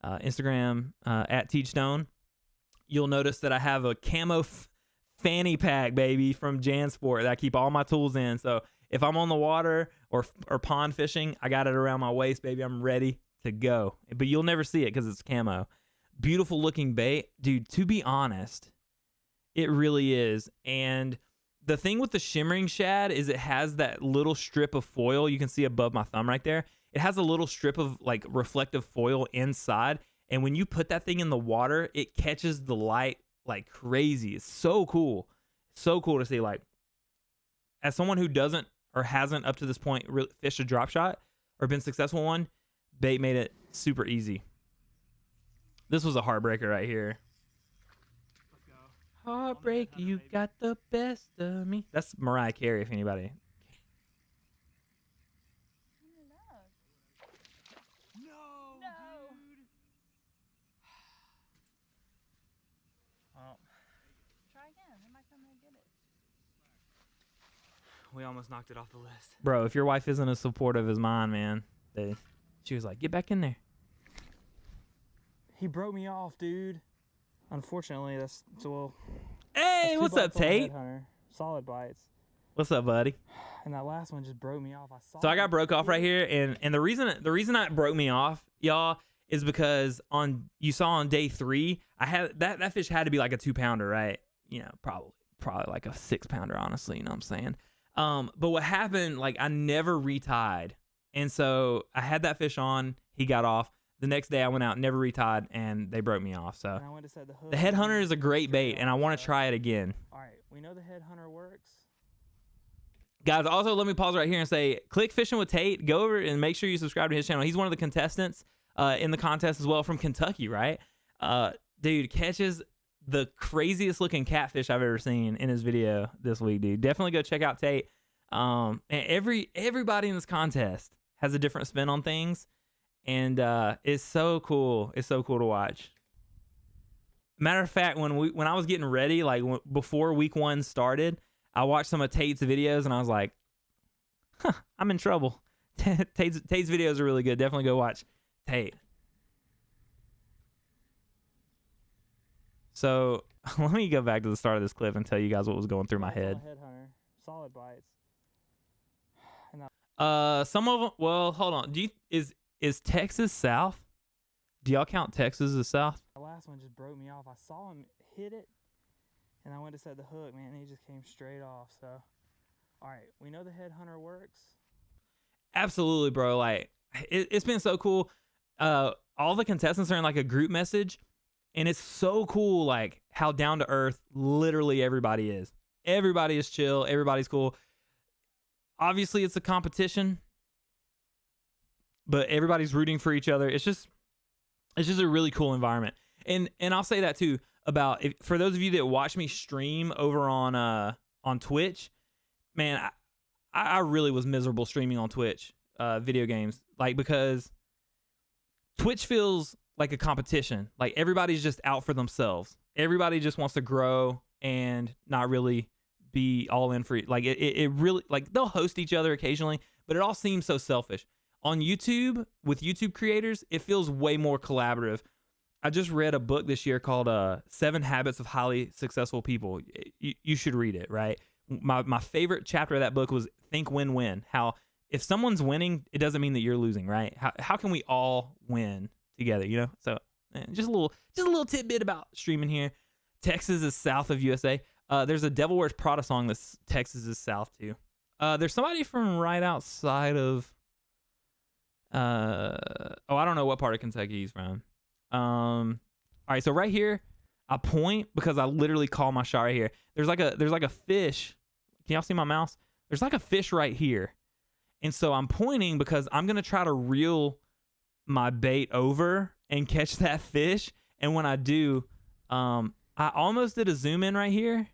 [SPEAKER 1] at Teachstone, you'll notice that I have a camo fanny pack, baby, from JanSport that I keep all my tools in. So if I'm on the water or pond fishing, I got it around my waist, baby. I'm ready to go. But you'll never see it because it's camo. Beautiful looking bait, dude. To be honest, it really is. And the thing with the shimmering shad is it has that little strip of foil you can see above my thumb right there. It has a little strip of like reflective foil inside, and when you put that thing in the water, it catches the light like crazy. It's so cool. So cool to see. Like, as someone who doesn't or hasn't up to this point fished a drop shot or been successful one, bait made it super easy. This was a heartbreaker right here.
[SPEAKER 2] Let's go.
[SPEAKER 1] Heartbreak, you got the best of me. That's Mariah Carey, if anybody.
[SPEAKER 2] We almost knocked it off the list.
[SPEAKER 1] Bro, if your wife isn't as supportive as mine, man, she was like, get back in there.
[SPEAKER 2] He broke me off, dude. Unfortunately, that's well.
[SPEAKER 1] Hey, what's up, Tate?
[SPEAKER 2] Solid bites.
[SPEAKER 1] What's up, buddy?
[SPEAKER 2] And that last one just broke me off.
[SPEAKER 1] So I got broke off right here, and the reason that broke me off, y'all, is because you saw on day 3, I had that fish had to be like a 2-pounder, right? You know, probably like a 6-pounder, honestly. You know what I'm saying? But what happened, like, I never retied. And so I had that fish on, he got off. The next day I went out, never retied, and they broke me off. So the headhunter is a great bait, and I want to try it again.
[SPEAKER 2] All right, we know the headhunter works.
[SPEAKER 1] Guys, also let me pause right here and say, click Fishing with Tate. Go over and make sure you subscribe to his channel. He's one of the contestants in the contest as well, from Kentucky, right? Dude, catches the craziest looking catfish I've ever seen in his video this week, dude. Definitely go check out Tate. And everybody in this contest has a different spin on things, and it's so cool. It's so cool to watch. Matter of fact, when I was getting ready, like before week 1 started, I watched some of Tate's videos, and I was like, huh, I'm in trouble. Tate's videos are really good. Definitely go watch Tate. So let me go back to the start of this clip and tell you guys what was going through my head.
[SPEAKER 2] Headhunter, solid bites.
[SPEAKER 1] Some of them. Well, hold on. Is Texas south? Do y'all count Texas as south?
[SPEAKER 2] The last one just broke me off. I saw him hit it, and I went to set the hook, man. And he just came straight off. So, all right, we know the headhunter works.
[SPEAKER 1] Absolutely, bro. Like, it's been so cool. All the contestants are in like a group message, and it's so cool, like how down to earth literally everybody is. Everybody is chill. Everybody's cool. Obviously, it's a competition, but everybody's rooting for each other. It's just a really cool environment. And I'll say that too about for those of you that watch me stream over on Twitch, man, I really was miserable streaming on Twitch, video games, like, because Twitch feels like a competition. Like, everybody's just out for themselves. Everybody just wants to grow and not really be all in for it. Like, it really, like, they'll host each other occasionally, but it all seems so selfish. On YouTube, with YouTube creators, it feels way more collaborative. I just read a book this year called 7 Habits of Highly Successful People. You should read it, right? My favorite chapter of that book was Think Win-Win. How if someone's winning, it doesn't mean that you're losing, right? How can we all win together, you know? So just a little tidbit about streaming here. Texas is south of USA. There's a Devil Wears Prada song that's Texas is south too. There's somebody from right outside of I don't know what part of Kentucky he's from. All right, so right here, I point because I literally call my shot right here. There's like a fish. Can y'all see my mouse? There's like a fish right here. And so I'm pointing because I'm going to try to reel my bait over and catch that fish. And when I do, I almost did a zoom in right here.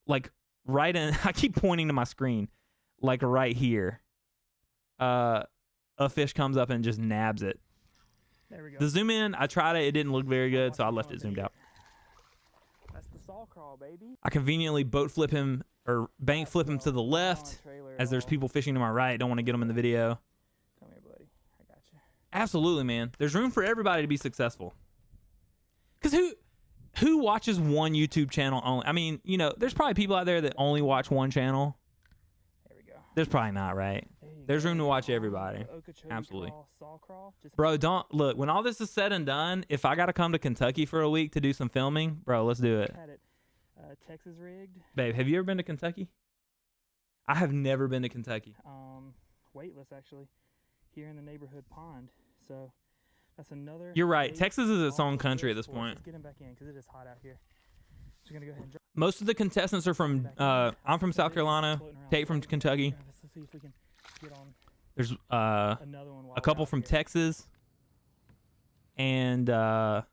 [SPEAKER 1] Like right in, I keep pointing to my screen, like right here. A fish comes up and just nabs it.
[SPEAKER 2] There we go.
[SPEAKER 1] The zoom in, I tried it. It didn't look very good, so I left it zoomed out.
[SPEAKER 2] That's the saw crawl, baby.
[SPEAKER 1] I conveniently boat flip him or bank flip them to the left as there's people fishing to my right. Don't want to get them in the video.
[SPEAKER 2] Come here, buddy. I got you.
[SPEAKER 1] Absolutely, man. There's room for everybody to be successful. Because who watches one YouTube channel only? I mean, you know, there's probably people out there that only watch one channel.
[SPEAKER 2] There we go.
[SPEAKER 1] There's probably not, right? There's room to watch everybody. Absolutely. Bro, don't look, when all this is said and done, if I got to come to Kentucky for a week to do some filming, bro, let's do it.
[SPEAKER 2] Had it Texas rigged.
[SPEAKER 1] Babe, have you ever been to Kentucky? I have never been to Kentucky.
[SPEAKER 2] Weightless actually, here in the neighborhood pond. So that's another.
[SPEAKER 1] You're right. Texas is its own country at this point.
[SPEAKER 2] Let's get him back in because it is hot out here. So we're gonna go ahead and drop.
[SPEAKER 1] Most of the contestants are from. I'm from South Carolina. Tate from Kentucky.
[SPEAKER 2] Let's see if we can get on.
[SPEAKER 1] There's
[SPEAKER 2] Another one.
[SPEAKER 1] a couple from Texas, and a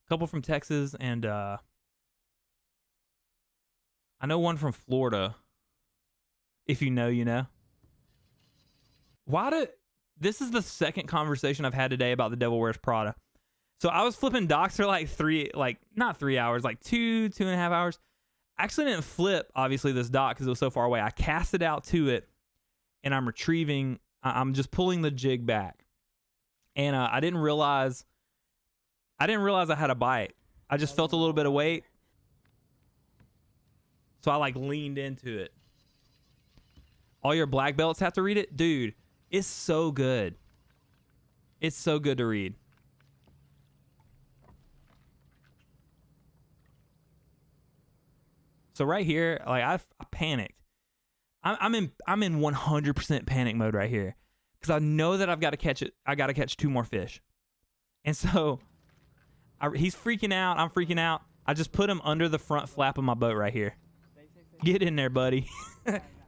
[SPEAKER 1] couple from Texas, and I know one from Florida. If you know, you know. This is the second conversation I've had today about the Devil Wears Prada. So I was flipping docks for like not 3 hours, like 2.5 hours. I actually didn't flip, obviously, this dock because it was so far away. I cast it out to it, and I'm retrieving. I'm just pulling the jig back, and I didn't realize I had a bite. I just felt a little bit of weight, so I like leaned into it. All your black belts have to read it, dude. It's so good. It's so good to read. So right here, like I panicked. I'm in 100% panic mode right here because I know that I've got to catch it. I got to catch 2 more fish, and so he's freaking out. I'm freaking out. I just put him under the front flap of my boat right here. Get in there, buddy.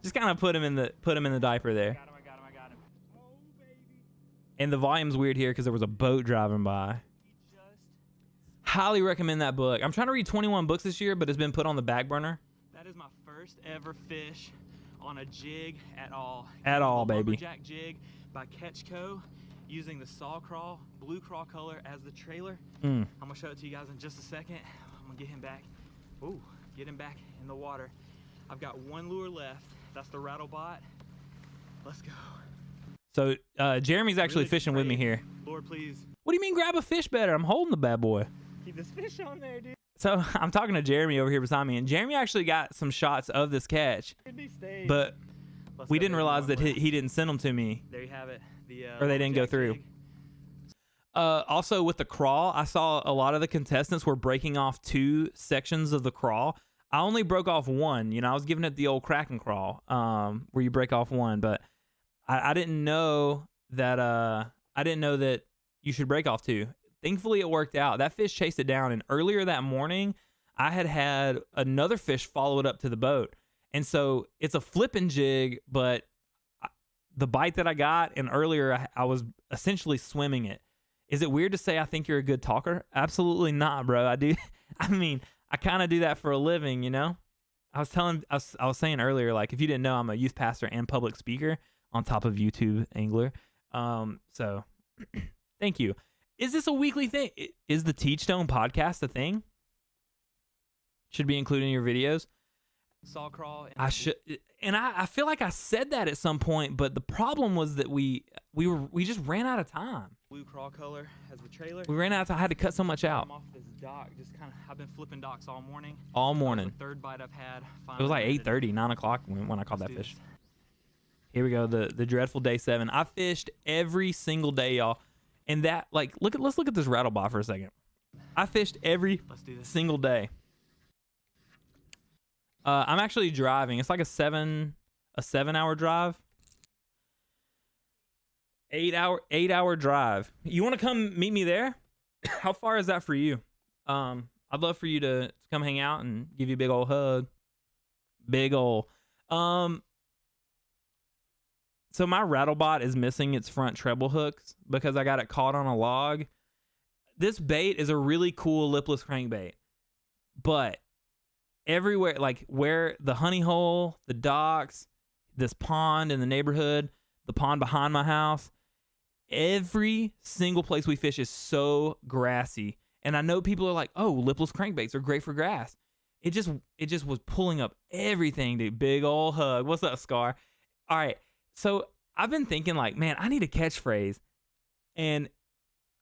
[SPEAKER 1] Just kind of put him in the diaper there.
[SPEAKER 2] I got him. Oh, baby.
[SPEAKER 1] And the volume's weird here because there was a boat driving by. Highly recommend that book. I'm trying to read 21 books this year, but it's been put on the back burner.
[SPEAKER 2] That is my first ever fish on a jig at all.
[SPEAKER 1] At all, baby.
[SPEAKER 2] Lumberjack jig by Catchco, using the saw crawl, blue crawl color as the trailer. I'm gonna show it to you guys in just a second. I'm gonna get him back. Ooh, get him back in the water. I've got one lure left. That's the rattle bot. Let's go.
[SPEAKER 1] So Jeremy's actually
[SPEAKER 2] Really
[SPEAKER 1] fishing with me here.
[SPEAKER 2] Lord, please.
[SPEAKER 1] What do you mean grab a fish better? I'm holding the bad boy.
[SPEAKER 2] Keep this fish on there, dude.
[SPEAKER 1] So I'm talking to Jeremy over here beside me, and Jeremy actually got some shots of this catch, but we didn't realize that he didn't send them to me.
[SPEAKER 2] There you have it.
[SPEAKER 1] Or they didn't go through.
[SPEAKER 2] Jig.
[SPEAKER 1] Also with the crawl, I saw a lot of the contestants were breaking off 2 sections of the crawl. I only broke off 1. You know, I was giving it the old crack and crawl, where you break off 1, but I didn't know that you should break off 2. Thankfully, it worked out. That fish chased it down, and earlier that morning, I had another fish follow it up to the boat. And so it's a flipping jig, but the bite that I got, and earlier I was essentially swimming it. Is it weird to say I think you're a good talker? Absolutely not, bro. I do. I mean, I kind of do that for a living, you know? I was saying earlier, like, if you didn't know, I'm a youth pastor and public speaker on top of YouTube angler. So thank you. Is this a weekly thing? Is the Teachstone podcast a thing? Should be included in your videos.
[SPEAKER 2] Saw crawl.
[SPEAKER 1] I should, and I feel like I said that at some point, but the problem was that we just ran out of time.
[SPEAKER 2] Blue crawl color as the trailer.
[SPEAKER 1] We ran out of time. I had to cut so much out.
[SPEAKER 2] I'm off this dock. Just kind of. I've been flipping docks all morning.
[SPEAKER 1] All morning.
[SPEAKER 2] Third bite I've had.
[SPEAKER 1] It was like 8:30, 9 o'clock when I caught that fish. Here we go. The dreadful day 7. I fished every single day, y'all. And that, like, let's look at this rattle bot for a second. I fished every single day. I'm actually driving. It's like a 7-hour drive. 8-hour drive. You want to come meet me there? How far is that for you? I'd love for you to come hang out and give you a big old hug. Big old. So my rattle bot is missing its front treble hooks because I got it caught on a log. This bait is a really cool lipless crankbait, but everywhere, like where the honey hole, the docks, this pond in the neighborhood, the pond behind my house, every single place we fish is so grassy. And I know people are like, oh, lipless crankbaits are great for grass. it just was pulling up everything, dude. Big old hug. What's up, Scar? All right. So I've been thinking like, man, I need a catchphrase. And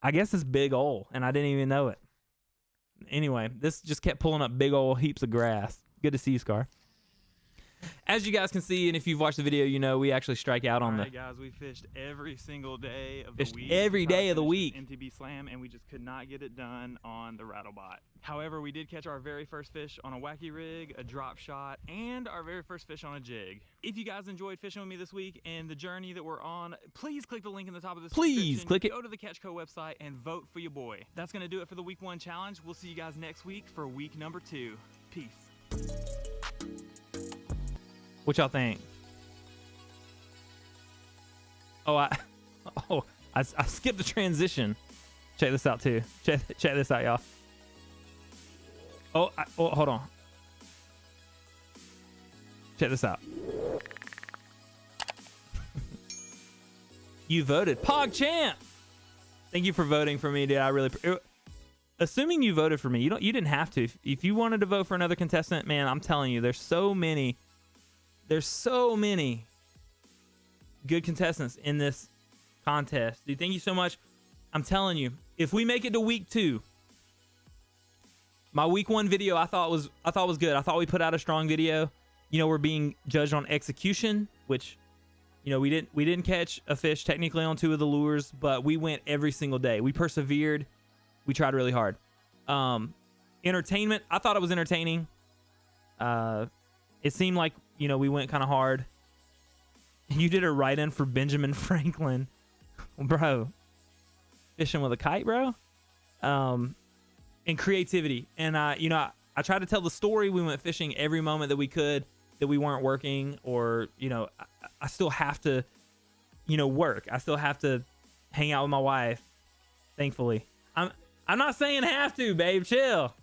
[SPEAKER 1] I guess it's big ol', and I didn't even know it. Anyway, this just kept pulling up big old heaps of grass. Good to see you, Scar. As you guys can see, and if you've watched the video, you know we actually strike out on
[SPEAKER 2] Alright, guys, we fished every single day of the week.
[SPEAKER 1] Every day of the week.
[SPEAKER 2] MTB Slam, and we just could not get it done on the Rattlebot. However, we did catch our very first fish on a wacky rig, a drop shot, and our very first fish on a jig. If you guys enjoyed fishing with me this week and the journey that we're on, please click the link in the top of this
[SPEAKER 1] Please click it.
[SPEAKER 2] Go to the Catch Co website and vote for your boy. That's gonna do it for the week 1 challenge. We'll see you guys next week for week number 2. Peace.
[SPEAKER 1] What y'all think? I skipped the transition. Check this out too. Check this out, y'all. Hold on. Check this out. You voted, PogChamp. Thank you for voting for me, dude. I really. Assuming you voted for me, you didn't have to. If you wanted to vote for another contestant, man, I'm telling you, there's so many good contestants in this contest. Dude, thank you so much. I'm telling you, if we make it to week 2, my week 1 video I thought was good. I thought we put out a strong video. You know, we're being judged on execution, which, you know, we didn't catch a fish technically on 2 of the lures, but we went every single day. We persevered. We tried really hard. Entertainment, I thought it was entertaining. It seemed like, you know, we went kind of hard. You did a write-in for Benjamin Franklin. Bro. Fishing with a kite, bro. And creativity. And, you know, I tried to tell the story. We went fishing every moment that we could, that we weren't working, or, you know, I still have to, you know, work. I still have to hang out with my wife, thankfully. I'm not saying have to, babe. Chill.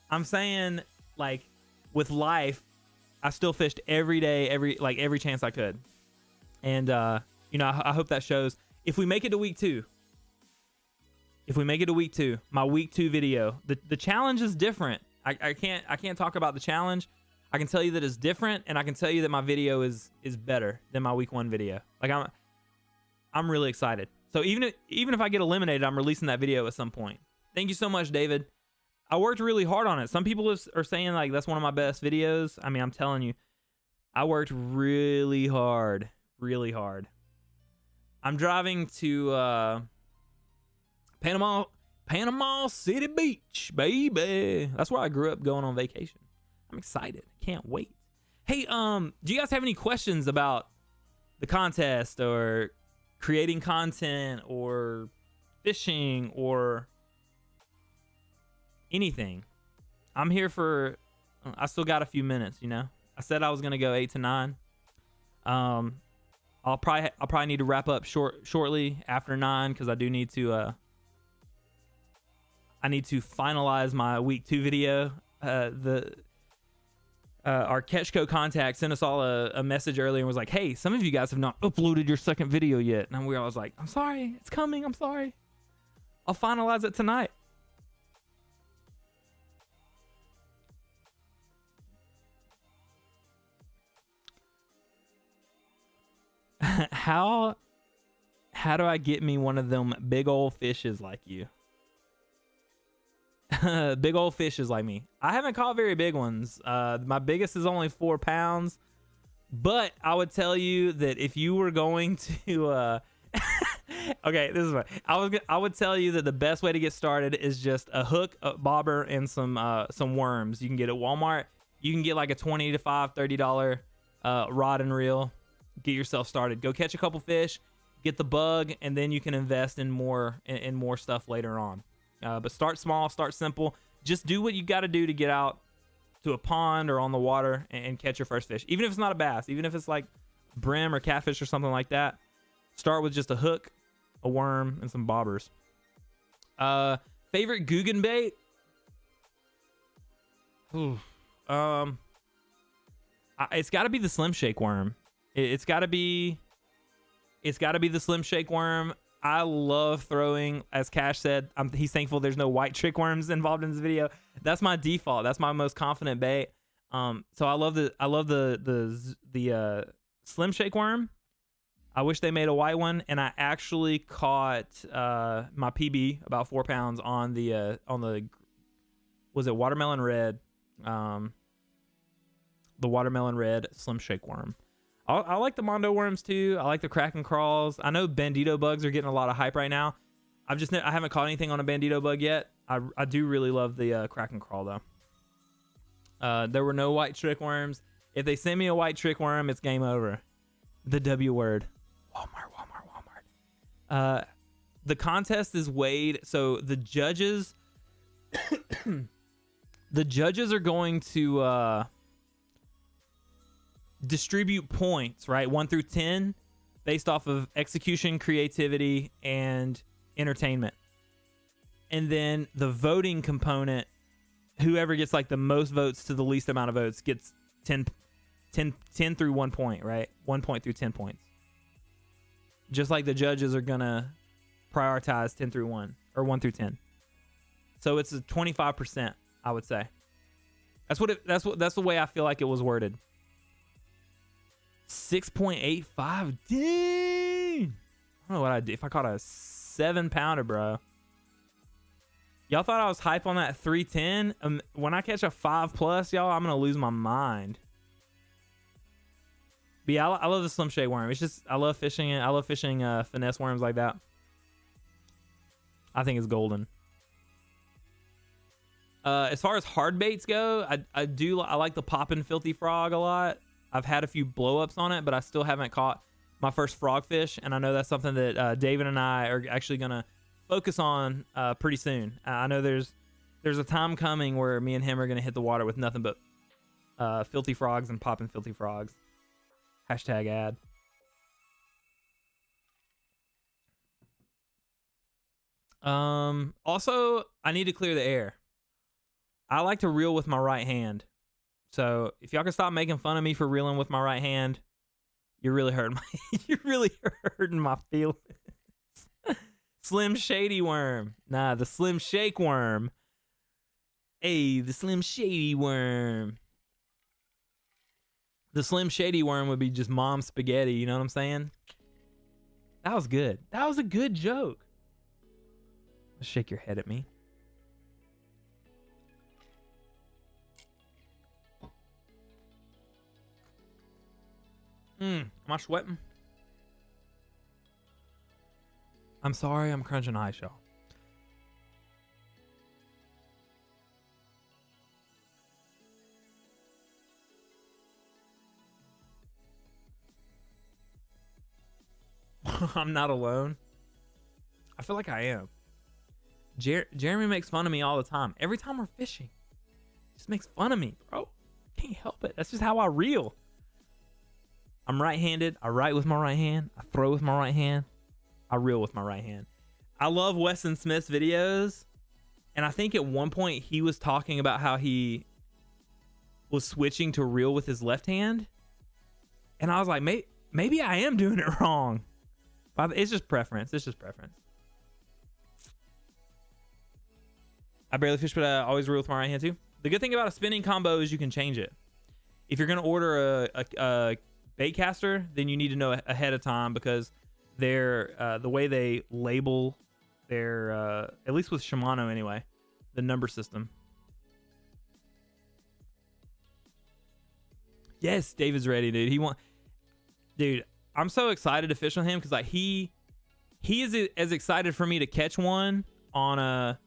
[SPEAKER 1] I'm saying, like, with life, I still fished every day, every chance I could. And, you know, I hope that shows. If we make it to week 2, my week 2 video, the challenge is different. I can't talk about the challenge. I can tell you that it's different, and I can tell you that my video is better than my week 1 video. Like, I'm really excited. So even if I get eliminated, I'm releasing that video at some point. Thank you so much, David. I worked really hard on it. Some people are saying, like, that's one of my best videos. I mean, I'm telling you, I worked really hard. Really hard. I'm driving to Panama City Beach, baby. That's where I grew up going on vacation. I'm excited. Can't wait. Hey, do you guys have any questions about the contest or creating content or fishing or anything? I'm here for, I still got a few minutes, you know. I said I was going to go 8 to 9. I'll probably need to wrap up shortly after 9, because I do need to I need to finalize my week 2 video. Our Catchco contact sent us all a message earlier and was like, hey, some of you guys have not uploaded your second video yet. And we all was like, I'm sorry, it's coming, I'm sorry. I'll finalize it tonight. How do I get me one of them big old fishes like you? Big old fishes like me. I haven't caught very big ones. My biggest is only 4 pounds. But I would tell you that if you were going to okay, this is what I would tell you that the best way to get started is just a hook, a bobber, and some worms. You can get at Walmart. You can get like a $25, $30 rod and reel. Get yourself started. Go catch a couple fish, get the bug, and then you can invest in more stuff later on. But start small, start simple. Just do what you got to do to get out to a pond or on the water and catch your first fish. Even if it's not a bass, even if it's like brim or catfish or something like that, start with just a hook, a worm, and some bobbers. Favorite Googan bait? It's got to be the Slim Shake worm. It's got to be the Slim Shake worm. I love throwing, as Cash said, he's thankful there's no white trick worms involved in this video. That's my default. That's my most confident bait. So I love the Slim Shake worm. I wish they made a white one, and I actually caught my PB, about 4 pounds, on the was it watermelon red? The watermelon red Slim Shake worm. I like the Mondo worms too. I like the Kraken crawls. I know Bandito bugs are getting a lot of hype right now. I haven't caught anything on a Bandito bug yet. I do really love the Kraken crawl though. There were no white trick worms. If they send me a white trick worm, it's game over. The W word. Walmart. The contest is weighed, so the judges are going to distribute points, right? 1 through 10, based off of execution, creativity, and entertainment. And then the voting component, whoever gets like the most votes to the least amount of votes gets 10 through 1 point, right? 1 point through 10 points. Just like the judges are gonna prioritize 10 through 1 or 1 through 10. So it's a 25%, I would say. That's the way I feel like it was worded. 6.85. Dang. I don't know what I did. If I caught a 7-pounder, bro. Y'all thought I was hype on that 310. When I catch a 5+, y'all, I'm gonna lose my mind. But yeah, I love the Slim Shake worm. It's just, I love fishing it. I love fishing finesse worms like that. I think it's golden. As far as hard baits go, I like the poppin' filthy frog a lot. I've had a few blow-ups on it, but I still haven't caught my first frogfish, and I know that's something that David and I are actually gonna focus on pretty soon. I know there's a time coming where me and him are gonna hit the water with nothing but filthy frogs and poppin' filthy frogs. Hashtag ad. Also, I need to clear the air. I like to reel with my right hand. So if y'all can stop making fun of me for reeling with my right hand, you're really hurting my feelings. Slim Shady worm. Nah, the Slim Shake worm. Hey, the Slim Shady worm. The Slim Shady worm would be just mom spaghetti, you know what I'm saying? That was good. That was a good joke. Shake your head at me. Am I sweating? I'm sorry, I'm crunching ice, y'all. I'm not alone. I feel like I am. Jeremy makes fun of me all the time. Every time we're fishing, he just makes fun of me, bro. Can't help it. That's just how I reel. I'm right-handed. I write with my right hand. I throw with my right hand. I reel with my right hand. I love Weston Smith's videos. And I think at one point he was talking about how he was switching to reel with his left hand. And I was like, maybe I am doing it wrong. But it's just preference. It's just preference. I barely fish, but I always reel with my right hand too. The good thing about a spinning combo is you can change it. If you're going to order a bait caster, then you need to know ahead of time, because they're the way they label their at least with Shimano anyway, the number system. Yes, David's ready, dude. Dude, I'm so excited to fish with him, because like he is as excited for me to catch one on a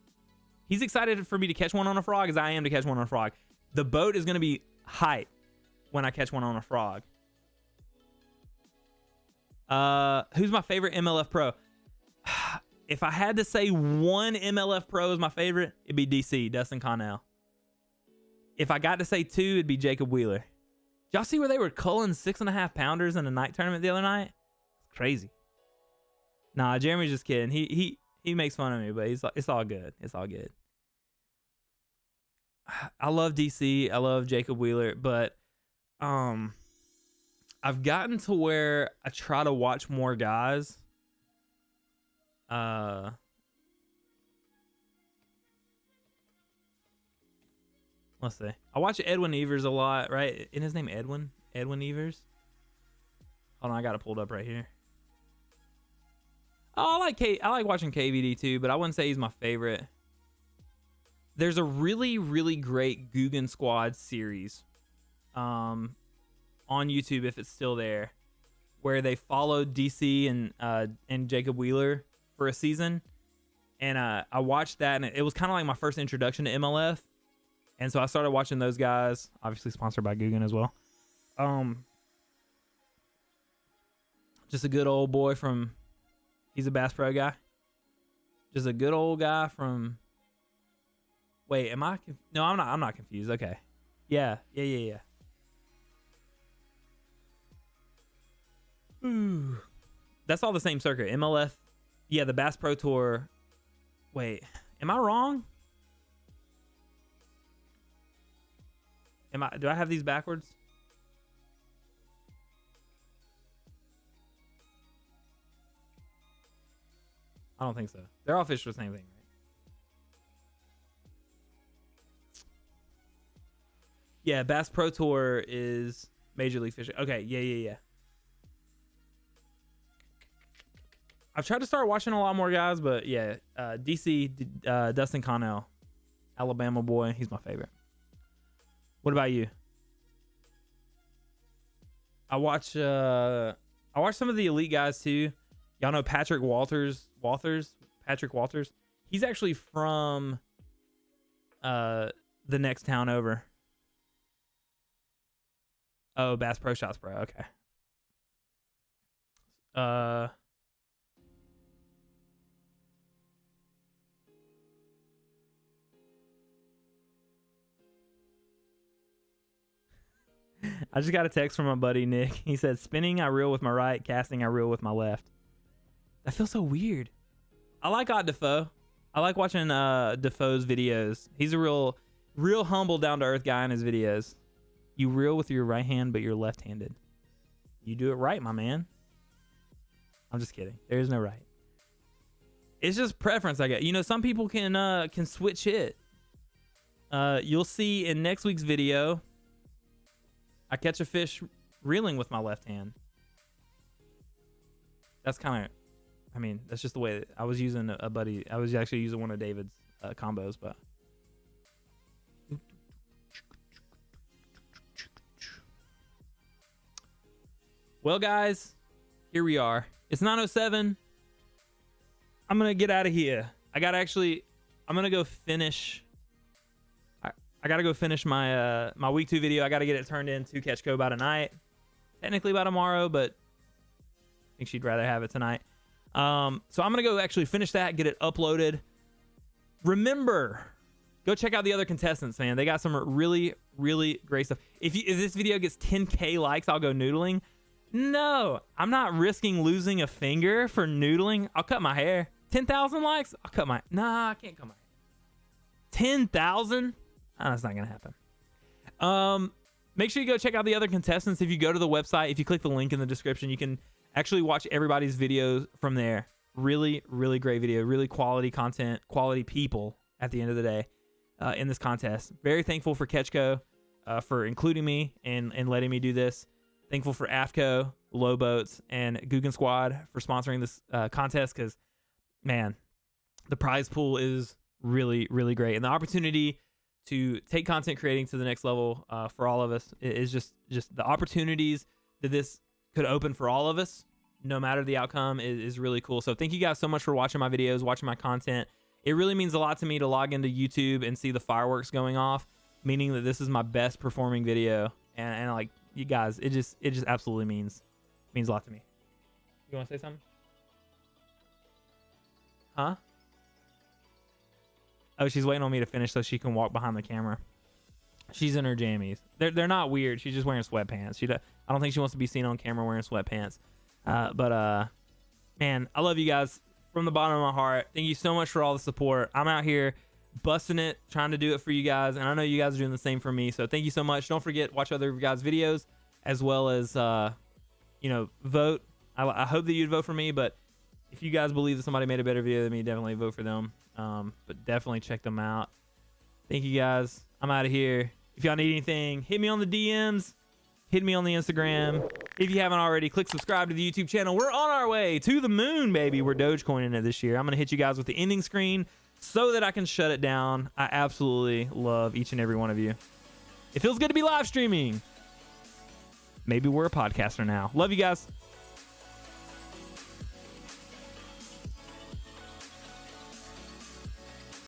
[SPEAKER 1] he's excited for me to catch one on a frog as I am to catch one on a frog. The boat is going to be hype when I catch one on a frog. Who's my favorite MLF Pro? If I had to say one MLF Pro is my favorite, it'd be DC, Dustin Connell. If I got to say two, it'd be Jacob Wheeler. Y'all see where they were culling 6.5 pounders in a night tournament the other night? It's crazy. Nah, Jeremy's just kidding. He makes fun of me, but it's all good. It's all good. I love DC. I love Jacob Wheeler, but I've gotten to where I try to watch more guys. Let's see. I watch Edwin Evers a lot, right? Isn't his name Edwin? Edwin Evers? Hold on, I got it pulled up right here. Oh, I like watching KVD too, but I wouldn't say he's my favorite. There's a really, really great Googan Squad series on YouTube, if it's still there, where they followed DC and Jacob Wheeler for a season. And I watched that, and it was kind of like my first introduction to MLF. And so I started watching those guys, obviously sponsored by Googan as well. Just a good old boy from, he's a Bass Pro guy. Just a good old guy from, wait, am I, no, I'm not confused. Okay. Yeah. Ooh. That's all the same circuit. MLF, yeah, the Bass Pro Tour. Wait, am I wrong? Do I have these backwards? I don't think so. They're all fish for the same thing, right? Yeah, Bass Pro Tour is Major League Fishing. Okay, yeah. I've tried to start watching a lot more guys, but yeah, DC, Dustin Connell, Alabama boy, he's my favorite. What about you? I watch some of the elite guys too. Y'all know Patrick Walters. Patrick Walters. He's actually from the next town over. Oh, Bass Pro Shots Pro. Okay. I just got a text from my buddy Nick. He said, spinning I reel with my right, casting I reel with my left. That feels so weird. I like Ott Defoe. I like watching Defoe's videos. He's a real humble, down-to-earth guy in his videos. You reel with your right hand, but you're left-handed. You do it right, my man. I'm just kidding. There is no right. It's just preference, I guess. You know, some people can switch it. You'll see in next week's video, I catch a fish reeling with my left hand. That's kind of, I mean, that's just the way I was using a buddy. I was actually using one of David's combos, but. Well, guys, here we are. It's 9:07. I'm going to get out of here. I'm going to go finish. I got to go finish my my week 2 video. I got to get it turned in to Catchco by tonight. Technically by tomorrow, but I think she'd rather have it tonight. So I'm going to go actually finish that, get it uploaded. Remember, go check out the other contestants, man. They got some really, really great stuff. If this video gets 10K likes, I'll go noodling. No, I'm not risking losing a finger for noodling. I'll cut my hair. 10,000 likes? I'll cut my... Nah, I can't cut my hair. 10,000? That's not going to happen. Make sure you go check out the other contestants. If you go to the website, if you click the link in the description, you can actually watch everybody's videos from there. Really, really great video. Really quality content, quality people at the end of the day in this contest. Very thankful for Catchco for including me and letting me do this. Thankful for AFCO, Low Boats, and Googan Squad for sponsoring this contest because, man, the prize pool is really, really great. And the opportunity to take content creating to the next level for all of us is just the opportunities that this could open for all of us, no matter the outcome, is really cool. So thank you guys so much for watching my videos, watching my content. It really means a lot to me to log into YouTube and see the fireworks going off, meaning that this is my best performing video. And like, you guys, it just absolutely means a lot to me. You want to say something? Huh? Oh, she's waiting on me to finish so she can walk behind the camera. She's in her jammies. They're not weird. She's just wearing sweatpants. I don't think she wants to be seen on camera wearing sweatpants. Man, I love you guys from the bottom of my heart. Thank you so much for all the support. I'm out here busting it, trying to do it for you guys, and I know you guys are doing the same for me. So thank you so much. Don't forget, watch other guys' videos as well as vote. I hope that you'd vote for me, but if you guys believe that somebody made a better video than me, definitely vote for them. But definitely check them out. Thank you guys. I'm out of here. If y'all need anything, hit me on the DMs. Hit me on the Instagram. If you haven't already, click subscribe to the YouTube channel. We're on our way to the moon, baby. We're Dogecoining it this year. I'm going to hit you guys with the ending screen so that I can shut it down. I absolutely love each and every one of you. It feels good to be live streaming. Maybe we're a podcaster now. Love you guys.